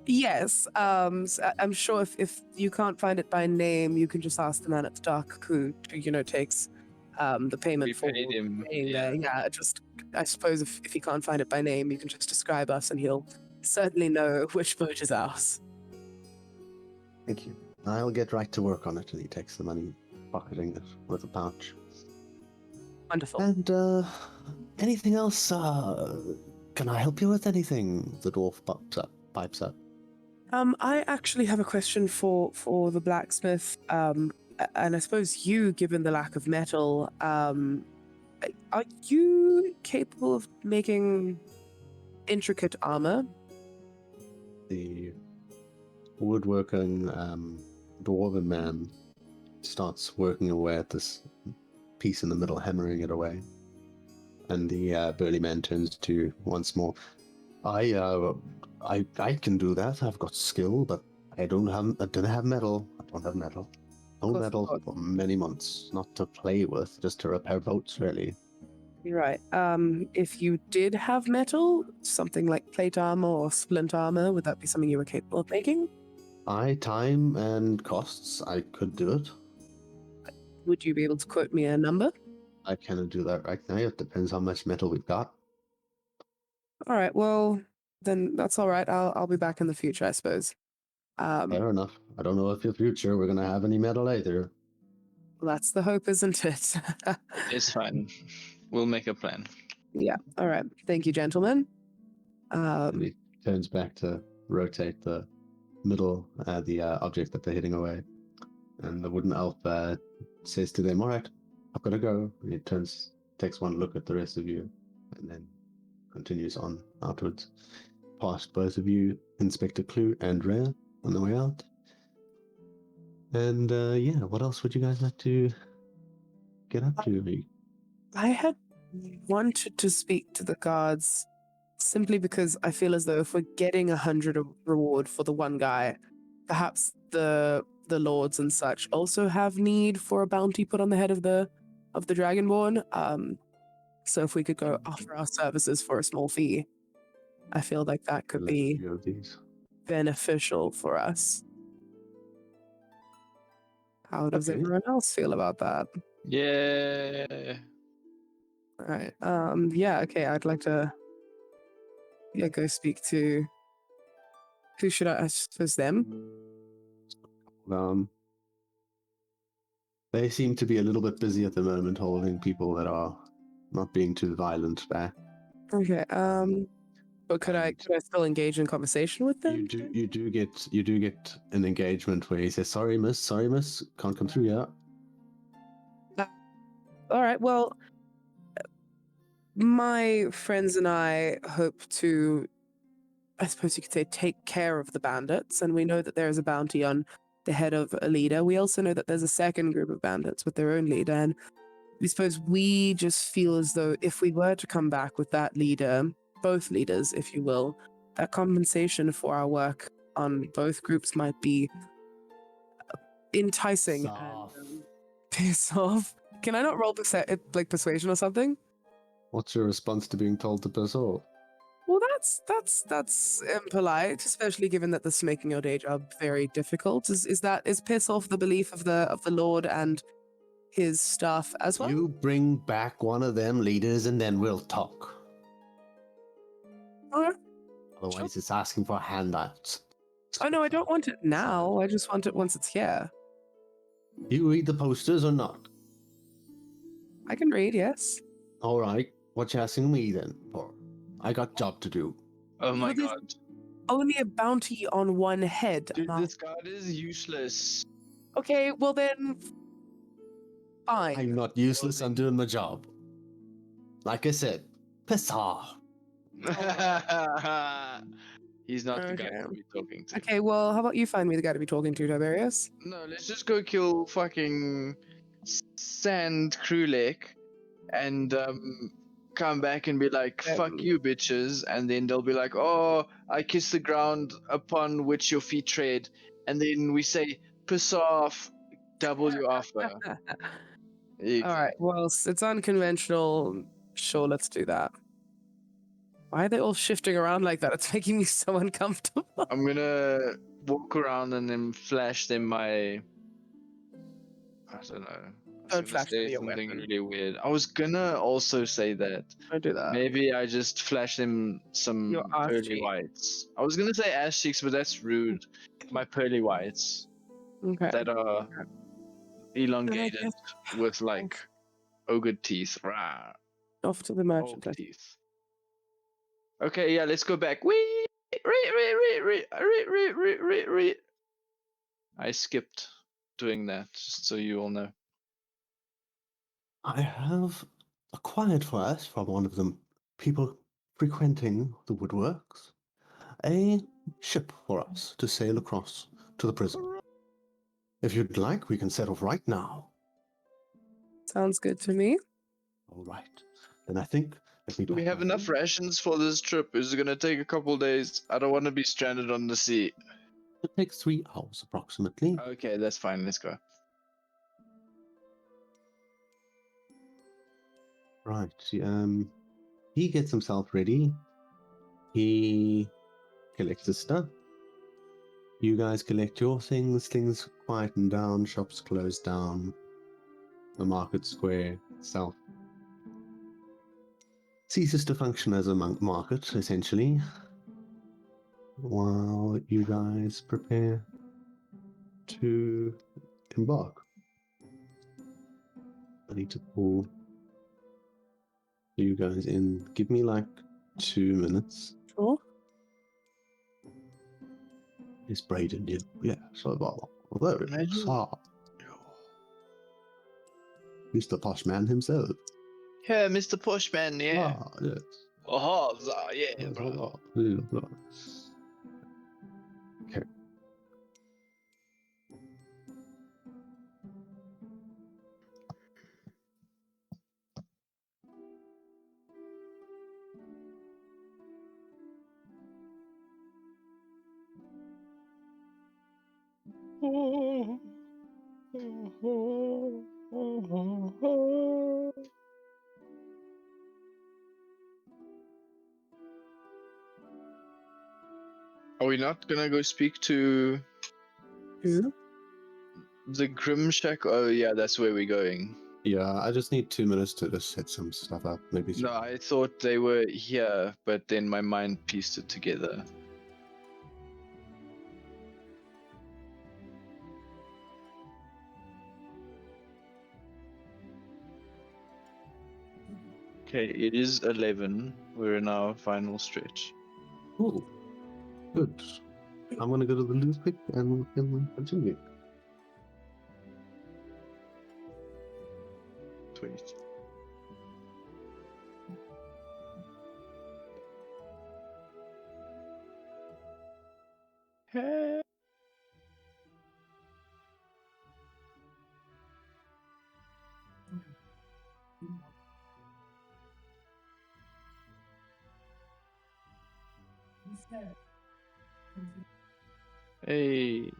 Yes. So I'm sure if you can't find it by name, you can just ask the man at the dock who takes the payment We for paid him, paying yeah. there. Yeah, just I suppose if you can't find it by name, you can just describe us, and he'll certainly know which boat is ours. Thank you. I'll get right to work on it, and he takes the money, pocketing it with a pouch. Wonderful. And anything else? Can I help you with anything? The dwarf pipes up. I actually have a question for the blacksmith. And I suppose you, given the lack of metal, are you capable of making intricate armor? The woodworking dwarven man starts working away at this piece in the middle, hammering it away. And the burly man turns to you once more. I can do that. I've got skill, but I don't have metal. I don't have metal. No Of metal course. for many months. Not to play with, just to repair boats, really. You're right. If you did have metal, something like plate armor or splint armor, would that be something you were capable of making? Time and costs, I could do it. Would you be able to quote me a number? I cannot do that right now. It depends how much metal we've got. All right. Well, then that's all right. I'll be back in the future, I suppose. Fair enough. I don't know if in the future we're gonna have any metal either. That's the hope, isn't it? It's fine. We'll make a plan. Yeah. All right. Thank you, gentlemen. And he turns back to rotate the middle, the object that they're hitting away. And the wooden elf says to them, "All right, I've got to go. And he takes one look at the rest of you, and then continues on outwards, past both of you, Inspector Clue and Rhea, on the way out. And yeah, what else would you guys like to get up to? I had wanted to speak to the guards simply because I feel as though if we're getting 100 reward for the one guy, perhaps the lords and such also have need for a bounty put on the head of the dragonborn. So if we could go offer our services for a small fee, I feel like that could Select a be few of these. beneficial for us. How does Okay. everyone else feel about that? Yeah. All right. Yeah. Okay. I'd like to. Yeah. Go speak to. Who should I suppose them? Um, they seem to be a little bit busy at the moment, holding people that are not being too violent back. Okay. But could I still engage in conversation with them? You do get an engagement where he says, sorry miss, can't come through yet." All right. Well, my friends and I hope to, I suppose you could say, take care of the bandits, and we know that there is a bounty on the head of a leader. We also know that there's a second group of bandits with their own leader, and we suppose we just feel as though if we were to come back with that leader, both leaders, if you will, that compensation for our work on both groups might be enticing. Soft. And, piss off. Can I not roll like persuasion or something? What's your response to being told to piss off? Well, that's impolite, especially given that this is making your day job very difficult. Is piss off the belief of the Lord and his staff as well? You bring back one of them leaders and then we'll talk. Okay. Otherwise, it's asking for handouts. Oh no, I don't want it now. I just want it once it's here. You read the posters or not? I can read, yes. All right. What you asking me then for? I got job to do. Oh my Well, there's god. only a bounty on one head. Dude, and this card is useless. Okay, well then, fine. I'm not useless. I'm doing my job. Like I said, piss off. He's not the guy Okay. to be talking to. Okay, well, how about you find me the guy to be talking to, Tiberius? No, let's just go kill fucking Sand Krulek and come back and be like, fuck you, bitches. And then they'll be like, oh, I kiss the ground upon which your feet tread. And then we say, piss off, double your offer. All right, well, it's unconventional. Sure, let's do that. Why are they all shifting around like that? It's making me so uncomfortable. I'm gonna walk around and then flash them my. I don't know. I was Don't gonna flash say them your something weapon. really weird. I was gonna also say that. Don't do that. Maybe I just flash them some Your ass pearly cheek. whites. I was gonna say ass cheeks, but that's rude. My pearly whites Okay. that are elongated guess- with like ogre teeth. Rah, Off to the merchant. ogre teeth. Okay, yeah, let's go back. Wee, re. I skipped doing that, just so you all know. I have acquired for us from one of the people frequenting the woodworks a ship for us to sail across to the prison. If you'd like, we can set off right now. Sounds good to me. All right. Then I think. Do we have enough rations for this trip? Is it gonna take a couple days? I don't want to be stranded on the sea. It takes 3 hours approximately. Okay, that's fine. Let's go. Right. He gets himself ready. He collects his stuff. You guys collect your things. Things quieten down. Shops close down. The market square itself ceases to function as a market, essentially, while you guys prepare to embark. I need to pull you guys in. Give me like 2 minutes. Sure. It's Braden, yeah. So, well, there it is. Imagine- Ah. Mr. Poshman himself. Yeah, Mr. Pushman, yeah. Ah, yes. Oh, yeah, bro. Blah. Okay. Are we not gonna go speak to Who? the Grim Shack? Oh, yeah, that's where we're going. Yeah, I just need 2 minutes to just set some stuff up. Maybe. No, I thought they were here, but then my mind pieced it together. Okay, it is 11. We're in our final stretch. Oh, good. I'm gonna go to the loo quick and we can continue. 20. Hey.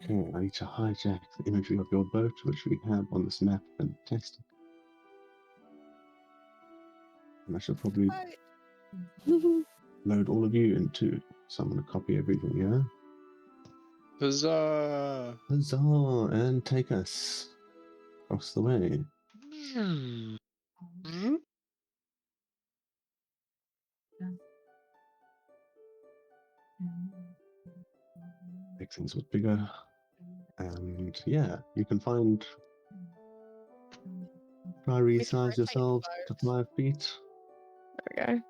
Okay, I need to hijack the imagery of your boat, which we have on this map. Fantastic. And I should probably load all of you into. So I'm gonna copy everything, yeah? Huzzah! Huzzah! And take us across the way. Make things a bit bigger. And yeah, you can find. Try We can resize rotate yourselves the to 5 feet. There we go.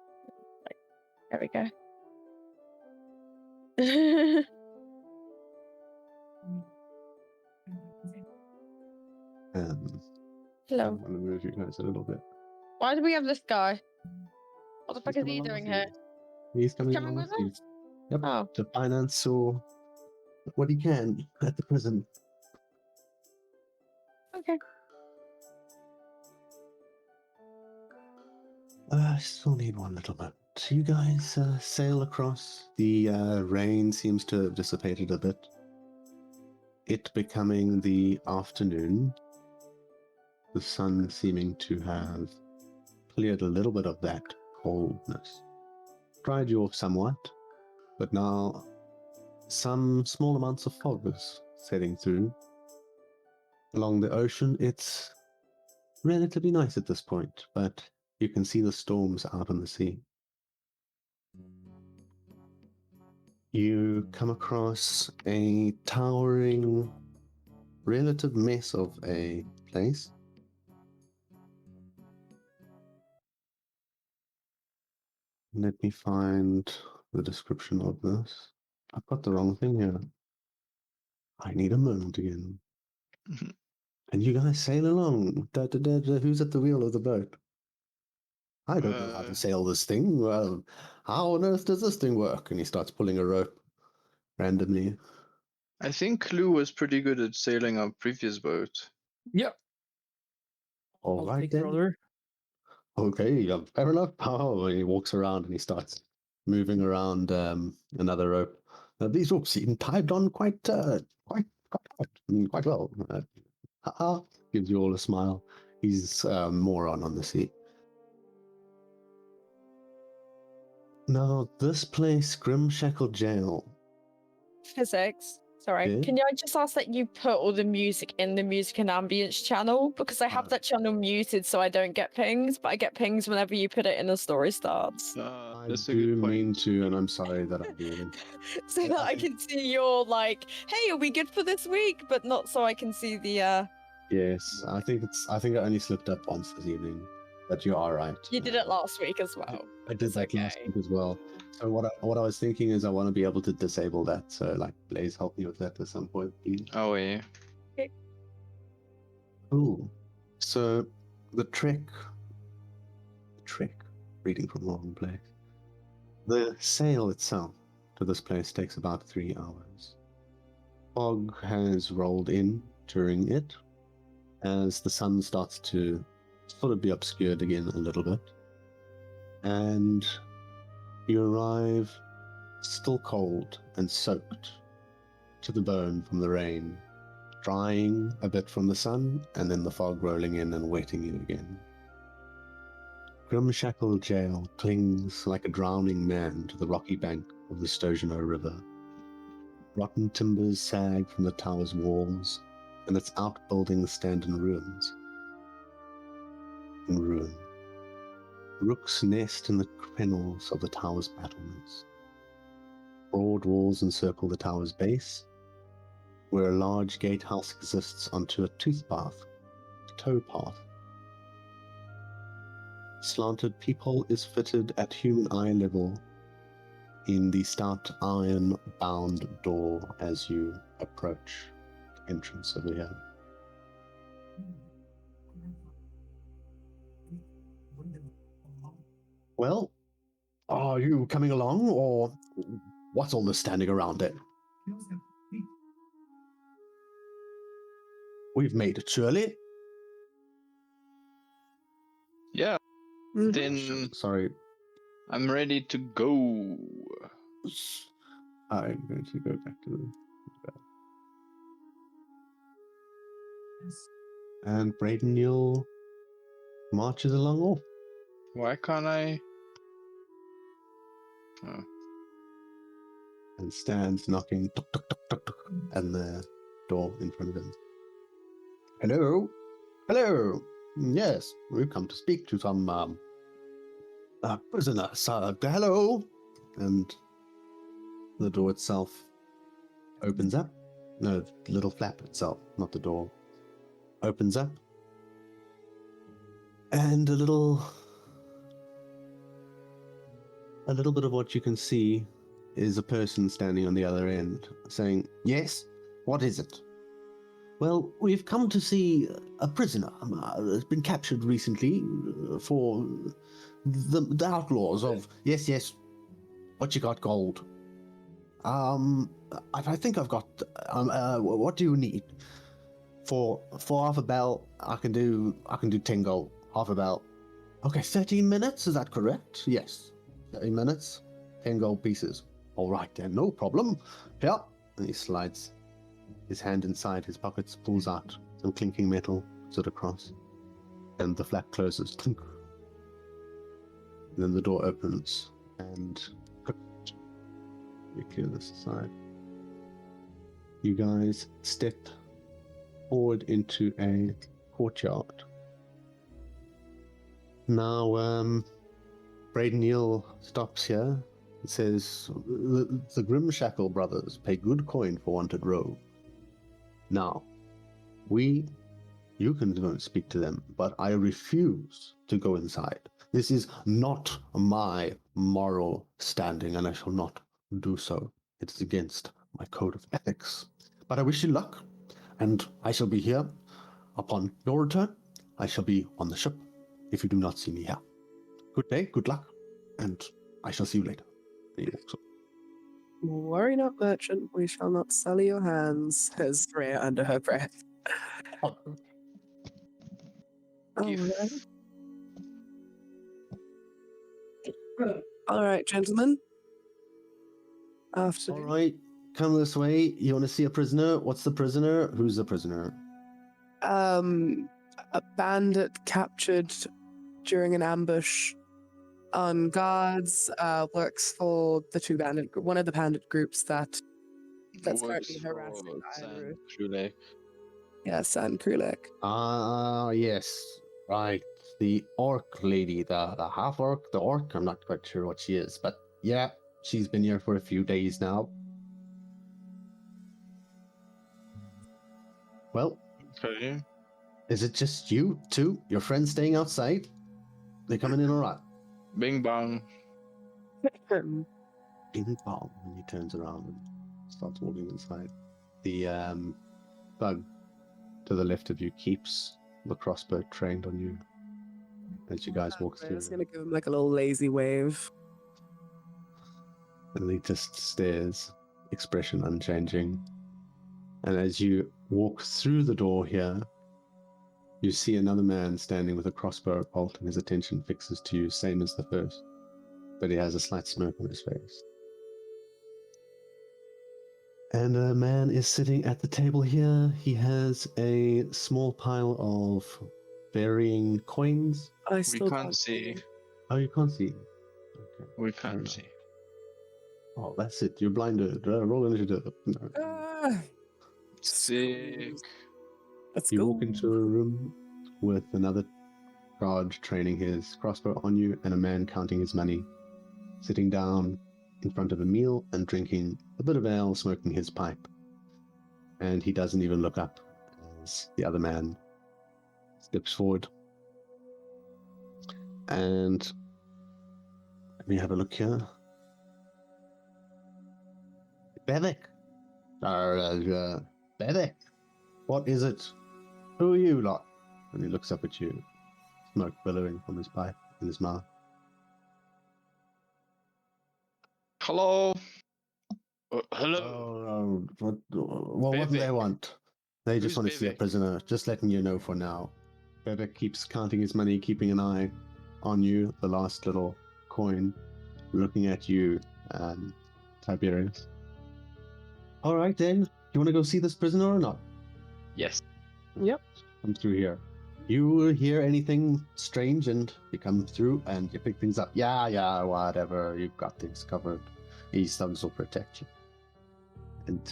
There we go. Hello. I'm gonna move you guys a little bit. Why do we have this guy? What the fuck He's is he coming doing along here? with you. He's coming Coming along with with you. us? Yep. Oh. To finance or what he can at the prison. Okay. I still need one little bit. You guys sail across. The rain seems to have dissipated a bit. It becoming the afternoon. The sun seeming to have cleared a little bit of that coldness. Dried you off somewhat, but now some small amounts of fog is setting through. Along the ocean, it's relatively nice at this point, but you can see the storms out on the sea. You come across a towering, relative mess of a place. Let me find the description of this. I've got the wrong thing here. I need a moment again. And you guys sail along. Who's at the wheel of the boat? I don't know how to sail this thing. Well, how on earth does this thing work? And he starts pulling a rope randomly. I think Lou was pretty good at sailing our previous boat. Yep. All I'll right take then. rudder. Okay, yeah, fair enough. Oh, and he walks around and he starts moving around another rope. These ropes seem tied on quite well. Haha, gives you all a smile. He's a moron on the sea. Now, this place, Grimshackle Jail. Physics. Sorry. Yeah? Can I just ask that you put all the music in the music and ambience channel? Because I have that channel muted so I don't get pings, but I get pings whenever you put it in the story starts. I That's a do good point. mean to, and I'm sorry that I do. So that I can see your like, hey, are we good for this week? But not so I can see the Yes, I think I only slipped up once this evening, but you are right. you did it last week as well. I did It's that last okay. week as well. So what I was thinking is I want to be able to disable that. So like, Blaze, help me with that at some point, please. Oh yeah. Cool. So the trek, reading from the wrong place. The sail itself to this place takes about 3 hours. Fog has rolled in during it as the sun starts to sort of be obscured again a little bit. And you arrive still cold and soaked to the bone from the rain, drying a bit from the sun, and then the fog rolling in and wetting you again. Grimshackle Jail clings like a drowning man to the rocky bank of the Stojano River. Rotten timbers sag from the tower's walls, and its outbuildings stand in ruins. In ruin. Rooks nest in the kennels of the tower's battlements. Broad walls encircle the tower's base, where a large gatehouse exists onto a tow path. Slanted peephole is fitted at human eye level in the stout iron-bound door as you approach the entrance over here. Well, are you coming along, or what's all this standing around it? We've made it, surely? Yeah. Then Sorry, I'm ready to go. I'm going to go back to the... And Braden Yule marches along off. Why can't I? Oh. And stands knocking tuk, tuk, tuk, tuk, tuk, at the door in front of him. Hello? Hello? Yes, we've come to speak to some prisoner, sir. Hello? And the door itself opens up. No, the little flap itself, not the door. Opens up. And a little bit of what you can see is a person standing on the other end, saying, "Yes, what is it?" "Well, we've come to see a prisoner that's been captured recently for the outlaws of..." Yes, what you got, gold?" I think I've got, what do you need?" For half a bell, I can do 10 gold, half a bell." "Okay, 13 minutes, is that correct?" "Yes, 13 minutes, 10 gold pieces." "All right then, no problem. Here." And he slides his hand inside his pockets, pulls out some clinking metal, puts it across, and the flap closes. Clink. And then the door opens, and we clear this aside. You guys step forward into a courtyard. Now, Braden Neal stops here and says, the Grimshackle brothers pay good coin for wanted rogue. Now, you can go and speak to them, but I refuse to go inside. This is not my moral standing, and I shall not do so. It is against my code of ethics. But I wish you luck, and I shall be here upon your return. I shall be on the ship if you do not see me here. Good day, good luck, and I shall see you later. And he walks Worry not, merchant. We shall not sully your hands, says Rhea under her breath. Oh, Alright. Alright, gentlemen. After all right, come this way. You want to see a prisoner? What's the prisoner? Who's the prisoner? a bandit captured during an ambush on guards, works for one of the bandit groups that's currently Works harassing for San Iron. Krulek. Yeah, San Krulek. Ah, yes. Right. The orc lady, the half orc, the orc. I'm not quite sure what she is, but yeah, she's been here for a few days now. Well, Okay. is it just you two? Your friends staying outside? They coming in all right? Bing bong. Bing bong. And he turns around and starts walking inside. The bug to the left of you keeps the crossbow trained on you as you guys walk I through. was gonna give him like a little lazy wave. And he just stares, expression unchanging. And as you walk through the door here, you see another man standing with a crossbow at bolt, and his attention fixes to you, same as the first, but he has a slight smirk on his face. And a man is sitting at the table here. He has a small pile of varying coins. I We still can't see. Oh, you can't see. Okay. We fair can't enough. see. Oh, that's it. You're blinded. Roll initiative. No. Sick. Let's You go. walk into a room with another guard training his crossbow on you and a man counting his money, sitting down in front of a meal and drinking a bit of ale, smoking his pipe. And he doesn't even look up as the other man steps forward. And let me have a look here. Bevik! Bevik! What is it? Who are you lot? And he looks up at you, smoke billowing from his pipe in his mouth. Hello. Hello. Oh, what do they Bevik. want? They just Who's want to see a Bevik? prisoner. Just letting you know for now. Bevik keeps counting his money, keeping an eye on you, the last little coin, looking at you, Tiberius. All right, then. You want to go see this prisoner or not? Yes. Yep. Come through here. You hear anything strange and you come through and you pick things up. Yeah, whatever. You've got things covered. These thugs will protect you. And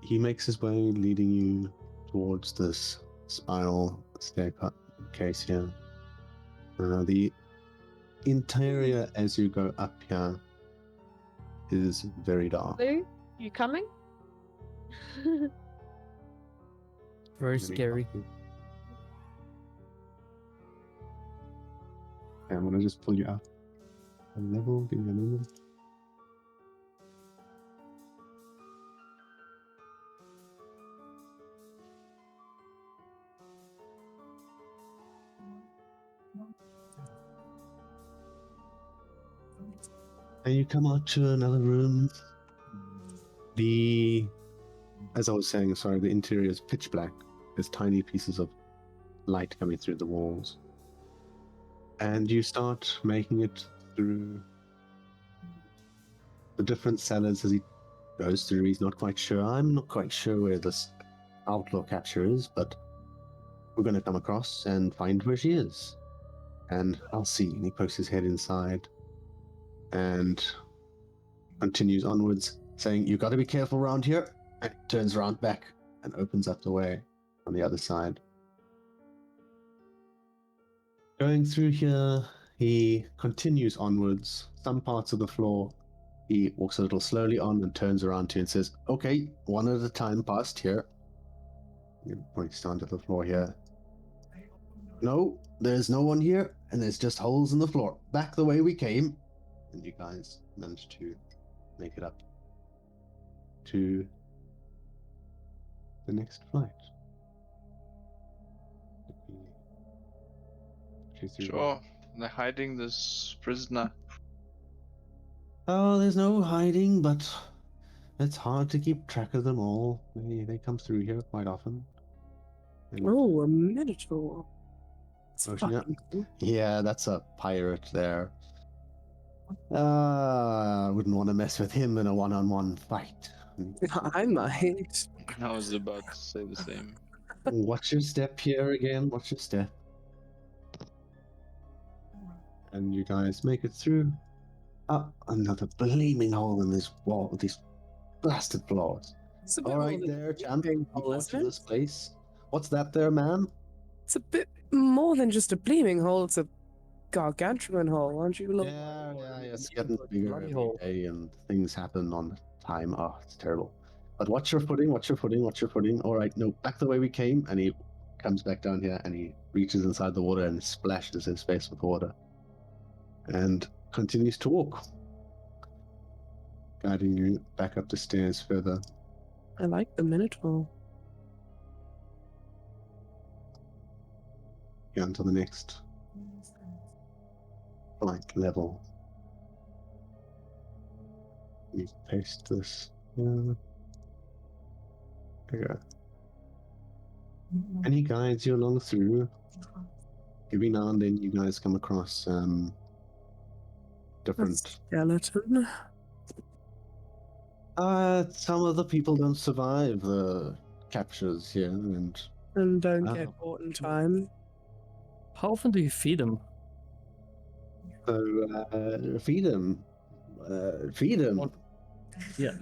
he makes his way, leading you towards this spiral staircase here. The interior, as you go up here, is very dark. Lou, you coming? Very Let me scary. copy. Okay, I'm gonna just pull you out a level. Give me a moment. And you come out to another room. As I was saying, sorry, the interior is pitch black. There's tiny pieces of light coming through the walls. And you start making it through the different cellars as he goes through. He's not quite sure. I'm not quite sure where this outlaw capture is, but we're going to come across and find where she is. And I'll see. And he pokes his head inside and continues onwards, saying, "You got to be careful around here." And turns around back and opens up the way on the other side. Going through here, he continues onwards. Some parts of the floor he walks a little slowly on and turns around to you and says, "Okay, one at a time past here." He points down to the floor here. "No, there's no one here, and there's just holes in the floor. Back the way we came." And you guys managed to make it up to the next flight. Sure. They're hiding this prisoner. Oh, there's no hiding, but It's hard to keep track of them all. They come through here quite often. And Oh, a minotaur. It's Ocean, yeah. fucking cool. Yeah, that's a pirate there. I wouldn't want to mess with him in a one-on-one fight. I might. I was about to say the same. Watch your step here again. Watch your step. And you guys make it through. Another gleaming hole in this wall. These blasted floors. It's a bit All more right, than there, a champ. bleeding You hole, watch isn't this it? place. What's that there, man? It's a bit more than just a bleeding hole. It's a gargantuan hole, aren't you? Little? Yeah, it's Yeah, getting but bigger bloody every hole. day, and things happen on time. Oh, it's terrible. But watch your footing, watch your footing, watch your footing. All right, no, back the way we came. And he comes back down here, and he reaches inside the water and splashes his face with water, and continues to walk, guiding you back up the stairs further. I like the minotaur. Yeah, until the next flight level. Let me paste this. There you go. And he guides you along through. Every now and then, you guys come across A different. skeleton. Some of the people don't survive the captures here, and And don't get Oh. caught in time. How often do you feed them? so feed him. Feed him. Well, Yeah,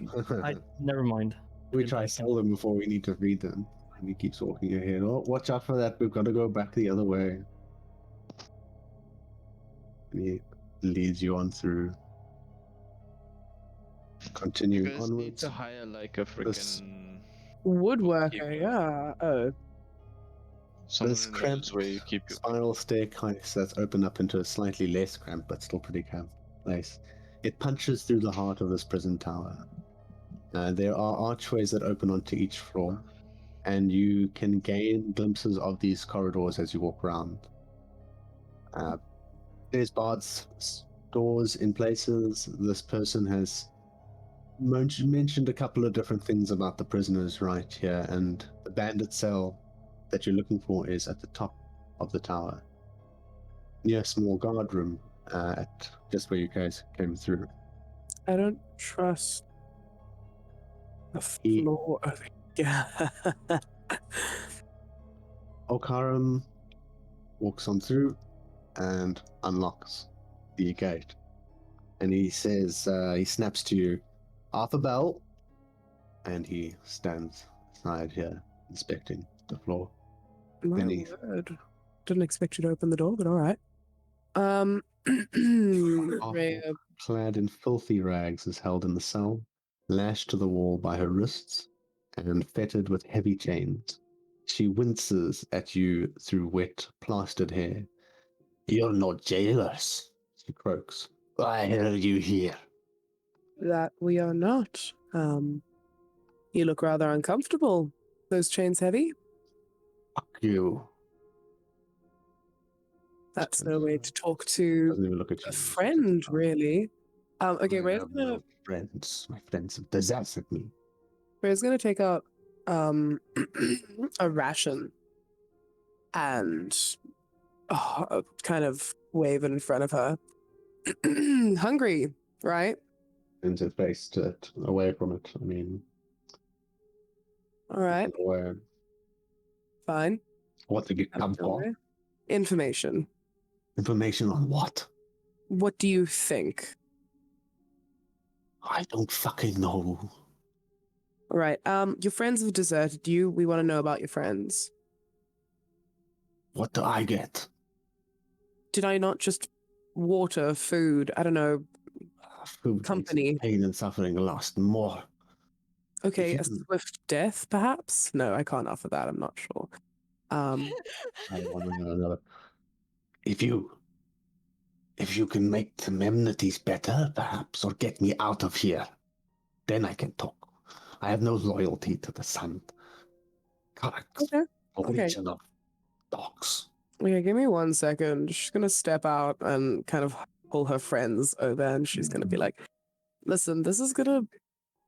never mind. We Didn't try to ask him. sell them before we need to feed them. And he keeps walking ahead. Oh, watch out for that. We've got to go back the other way. And he leads you on through. You Continuing guys need onwards. to hire like a This- freaking Woodworker, bookkeeper. yeah. Oh, someone This who knows cramped where you keep your spiral staircase that's opened up into a slightly less cramped but still pretty cramped place. It punches through the heart of this prison tower. There are archways that open onto each floor, and you can gain glimpses of these corridors as you walk around. There's barred doors in places. This person has mentioned a couple of different things about the prisoners right here, and the bandit cell that you're looking for is at the top of the tower, near a small guard room, at just where you guys came through. I don't trust the He- floor over here. Okaram walks on through and unlocks the gate, and he says, he snaps to you, Arthur Bell, and he stands aside here inspecting the floor. My Beneath. word. Didn't expect you to open the door, but all right. Rhea, Clad in filthy rags, is held in the cell, lashed to the wall by her wrists, and fettered with heavy chains. She winces at you through wet, plastered hair. You're not jailers, she croaks. Why are you here? that we are not. You look rather uncomfortable. Those chains heavy? Fuck you. That's no way to talk to Doesn't even look at you. a friend, really. Okay, I Rhea's have gonna no friends. My friends have deserted me. Rhea's gonna take out a ration and kind of wave it in front of her. Hungry, right? And to face it away from it. I mean, All right, where, fine. what did you come for? Information. Information on what? What do you think? I don't fucking know. All right. Your friends have deserted you. We want to know about your friends. What do I get? Did I not just water, food? I don't know. Food makes Company. pain and suffering last more. Okay, you a can- swift death, perhaps? No, I can't offer that. I'm not sure. I want to know another. If you can make the amenities better, perhaps, or get me out of here, then I can talk. I have no loyalty to the sun. God, Okay. a Okay. legion of dogs. Okay, give me 1 second. She's gonna step out and kind of pull her friends over, and she's gonna be like, "Listen, this is gonna